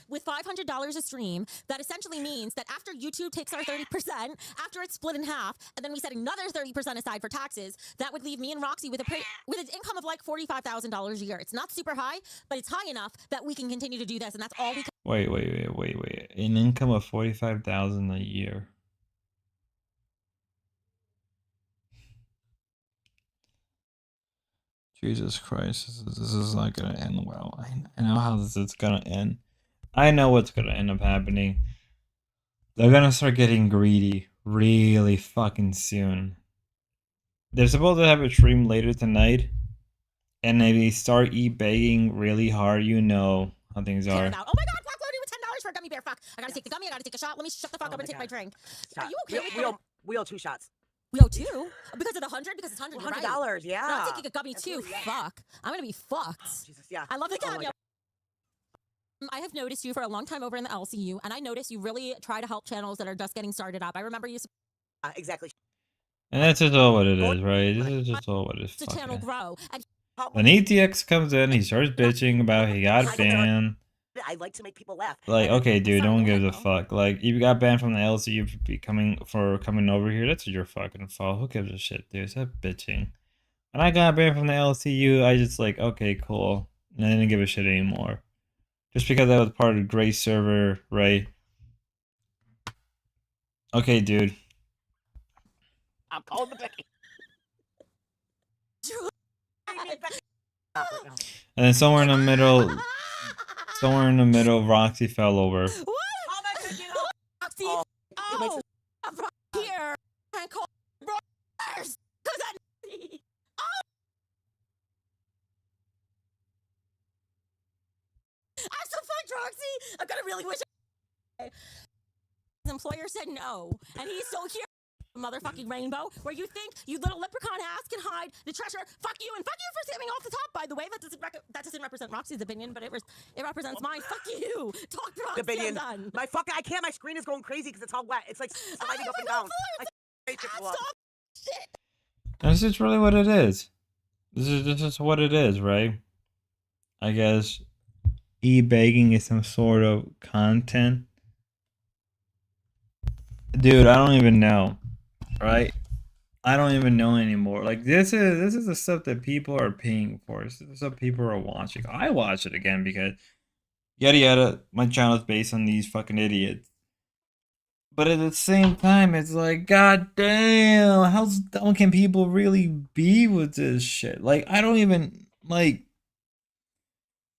with $500 a stream, that essentially means that after YouTube takes our 30%, after it's split in half, and then we set another 30% aside for taxes, that would leave me and Roxy with with an income of like $45,000 a year. It's not super high, but it's high enough that we can continue to do this, and that's all we can. Wait. An income of 45,000 a year. Jesus Christ, this is not gonna end well. I know how this is gonna end. I know what's gonna end up happening. They're gonna start getting greedy really fucking soon. They're supposed to have a stream later tonight, and if they start begging really hard, you know how things are. Oh my God, Black Loaded with $10 for a gummy bear. Fuck, I gotta take the gummy. I gotta take a shot. Let me shut the fuck up and take my drink. Are you okay? We owe 2 shots. We owe 2 because of the 100. Because it's $100. $100. Yeah. I'm taking a gummy too. Fuck. I'm gonna be fucked. Oh, Jesus. Yeah. I love the cameo. I have noticed you for a long time over in the LCU, and I notice you really try to help channels that are just getting started up. I remember you. Exactly. And that's just all what it is, right? This is just all what it is. The channel grow. And when ETX comes in, he starts bitching about he got banned. I like to make people laugh. Like, okay, dude, no one gives a fuck. Like, you got banned from the LCU for coming over here. That's your fucking fault. Who gives a shit, dude? Stop bitching. When I got banned from the LCU, I just like, okay, cool. And I didn't give a shit anymore. Just because I was part of the Grace server, right? Okay, dude. I'm calling the Becky. And then somewhere in the middle, Roxy fell over. What? Roxy. Oh, I'm right here. I call brothers. I'm so fucked, Roxy. I'm gonna really wish. His employer said no, and he's so here. Motherfucking rainbow, where you think you little leprechaun ass can hide the treasure. Fuck you, and fuck you for skimming off the top. By the way, that doesn't represent Roxy's opinion, but it represents mine. Fuck you. Talk to Roxy. Opinion. My fucking, I can't. My screen is going crazy because it's all wet. It's like sliding up and down. This is really what it is. This is what it is, right? I guess e-begging is some sort of content. Dude, I don't even know. Right? I don't even know anymore. Like, this is the stuff that people are paying for. This is the stuff people are watching. I watch it again because yada yada, my channel is based on these fucking idiots. But at the same time, it's like, god damn, how dumb can people really be with this shit? Like, I don't even, like,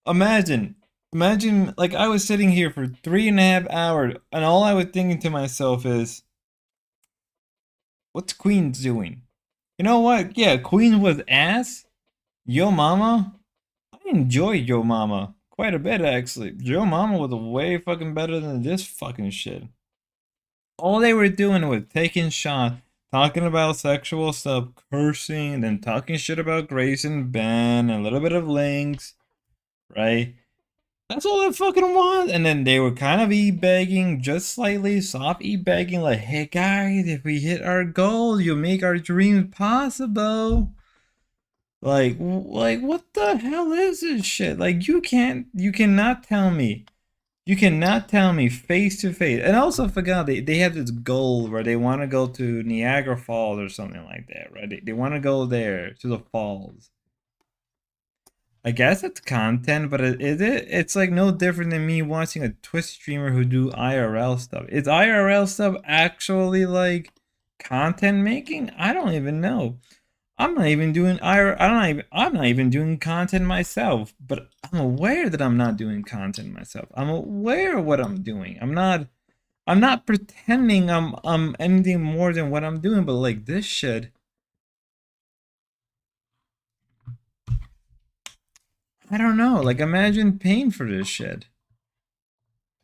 imagine, like, I was sitting here for 3.5 hours, and all I was thinking to myself is, what's Queen doing? You know what? Yeah, Queen was ass. Yo Mama, I enjoyed Yo Mama quite a bit, actually. Yo Mama was way fucking better than this fucking shit. All they were doing was taking shots, talking about sexual stuff, cursing, and then talking shit about Grace and Ben, a little bit of Lynx, right? That's all I fucking want. And then they were kind of e-begging, just slightly soft e-begging, like, hey guys, if we hit our goal, you'll make our dreams possible. Like what the hell is this shit? Like, you cannot tell me face to face. And I also forgot they have this goal where they want to go to Niagara Falls or something like that, right? They want to go there to the falls. I guess it's content, but it's like no different than me watching a Twitch streamer who do IRL stuff. Is IRL stuff actually like content making? I don't even know. I'm not even doing I'm not even doing content myself, but I'm aware that I'm not doing content myself. I'm aware of what I'm doing. I'm not pretending I'm anything more than what I'm doing, but like this shit, I don't know. Like, imagine paying for this shit.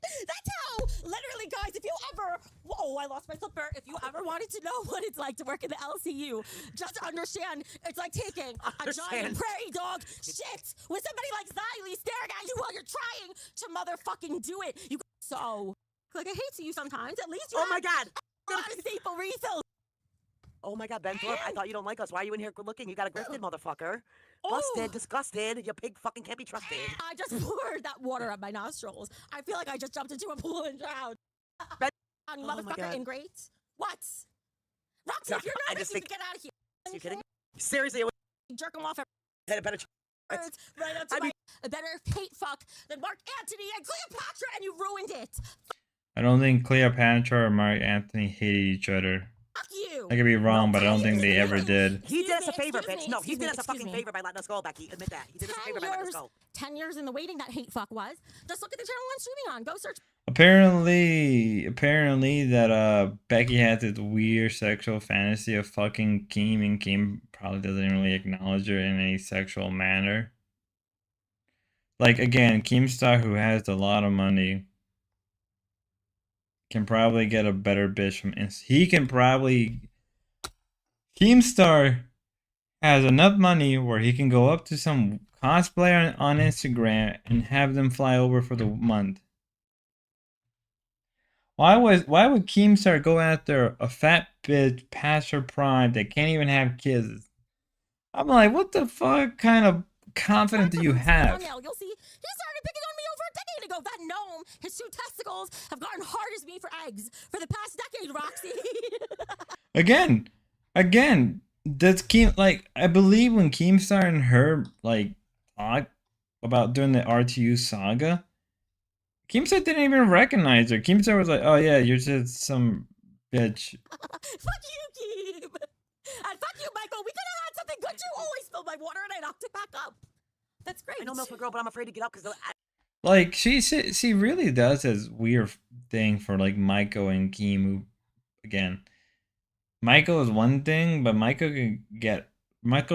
That's how, literally, guys, if you ever, whoa, I lost my slipper. If you ever wanted to know what it's like to work in the LCU, just understand, it's like taking a giant prairie dog shit with somebody like Xylee staring at you while you're trying to motherfucking do it. You so, like, I hate you sometimes. At least you oh my god, a lot of staple refills. Oh my God, Ben Thorpe, I thought you don't like us. Why are you in here good looking? You got a grifted, motherfucker. Busted, disgusted. Your pig fucking can't be trusted. I just poured that water up my nostrils. I feel like I just jumped into a pool and drowned. Ben, You oh my motherfucker God. ingrate. What? Roxy, if you're I nervous, just you think. can get out of here. Are you kidding me? Seriously, Jerk him off at had a better. words right up to a better hate fuck than Mark Antony and Cleopatra, and you ruined it. I don't think Cleopatra or Mark Anthony hated each other. Fuck you. I could be wrong, but I don't think they ever did. He did us a favor, Excuse bitch. me, No, he did us a excuse fucking me. favor by letting us go, Becky. Admit that. He did us a favor by letting us go. 10 years in the waiting that hate fuck was. Just look at the channel I'm streaming on. Go search. Apparently that Becky had this weird sexual fantasy of fucking Kim, and Kim probably doesn't really acknowledge her in any sexual manner. Like again, Keemstar, who has a lot of money, can probably get a better bitch from he can probably Keemstar has enough money where he can go up to some cosplayer on Instagram and have them fly over for the month. Why would Keemstar go after a fat bitch past her prime that can't even have kids? I'm like, what the fuck kind of confidence do you have? You'll see, he started picking on me over a decade ago. That gnome, his 2 testicles have gotten hard as me for eggs for the past decade, Roxy. Again, does Keem, like, I believe when Keemstar and her like talk about doing the RTU saga, Keemstar didn't even recognize her. Keemstar was like, "Oh yeah, you're just some bitch." Fuck you, Keem. And fuck you, Michael. We could have had something good. You always spilled my water and I knocked it back up. That's great. I know Milford Girl, but I'm afraid to get up because Like she really does this weird thing for like Michael and Keem. Who, again, Michael is one thing, but Michael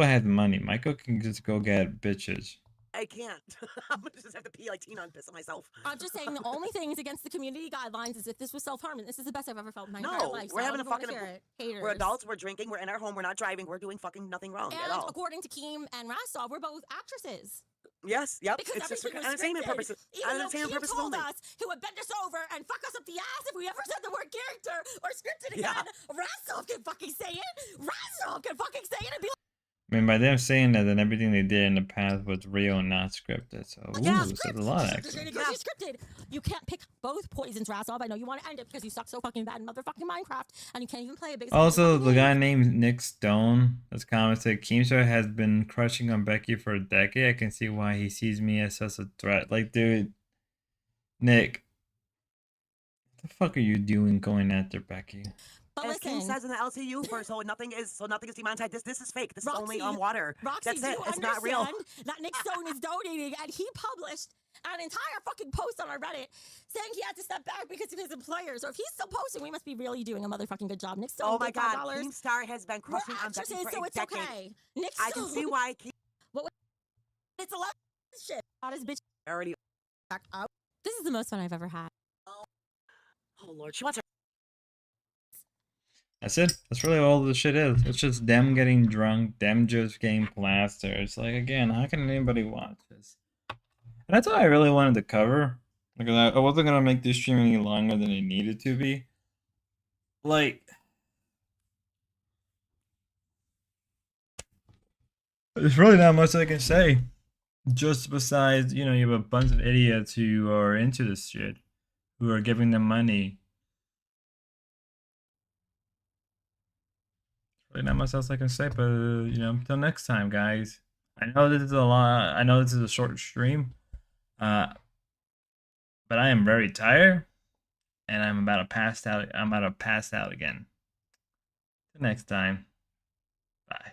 has money. Michael can just go get bitches. I can't. I'm gonna just have to pee like Tina and piss on myself. I'm just saying the only things against the community guidelines is if this was self-harm, and this is the best I've ever felt in my entire No, life. we're so having I a don't wanna fucking. hear it. Haters. We're adults. We're drinking. We're in our home. We're not driving. We're doing fucking nothing wrong at And all. according to Keem and Rastov, we're both actresses. Yes. Yep. Because It's just for everything was entertainment scripted. purposes. Even though Entertainment Keem purposes told only. us he would bend us over and fuck us up the ass if we ever said the word character or scripted again. Rastov can fucking say it. Rastov can fucking say it and be like, I mean, by them saying that, then everything they did in the past was real and not scripted. So, yeah, ooh, so a lot actually. because you scripted. You can't pick both poisons, Rastov. I know you want to end it because you suck so fucking bad in motherfucking Minecraft and you can't even play a basic. Also, the guy named Nick Stone has commented, Keemstar has been crushing on Becky for a decade. I can see why he sees me as such a threat. Like, dude, Nick, what the fuck are you doing going after Becky? But As Kim listen, says in the LCU, so nothing is demonetized. This is fake. This is only on Roxy, water. Roxy, That's do it. you It's not real. understand that Nick Stone is donating, and he published an entire fucking post on our Reddit saying he had to step back because of his employer. So if he's still posting, we must be really doing a motherfucking good job. Nick Stone, Oh my gave God, $5. Keemstar has been crushing We're on Becky actresses, for so a it's decade. okay. Nick I Stone. can see why. It's a lot of shit. Not his bitch. Already. Back out. This is the most fun I've ever had. Oh Lord, she wants her. That's it. That's really all the shit is. It's just them getting drunk, them just getting plastered. It's like, again, how can anybody watch this? And that's all I really wanted to cover. Like, I wasn't gonna make this stream any longer than it needed to be. Like, there's really not much I can say. Just besides, you know, you have a bunch of idiots who are into this shit, who are giving them money. Really not much else I can say, but you know, until next time, guys. I know this is a lot. I know this is a short stream, but I am very tired, and I'm about to pass out. I'm about to pass out again. Till next time, bye.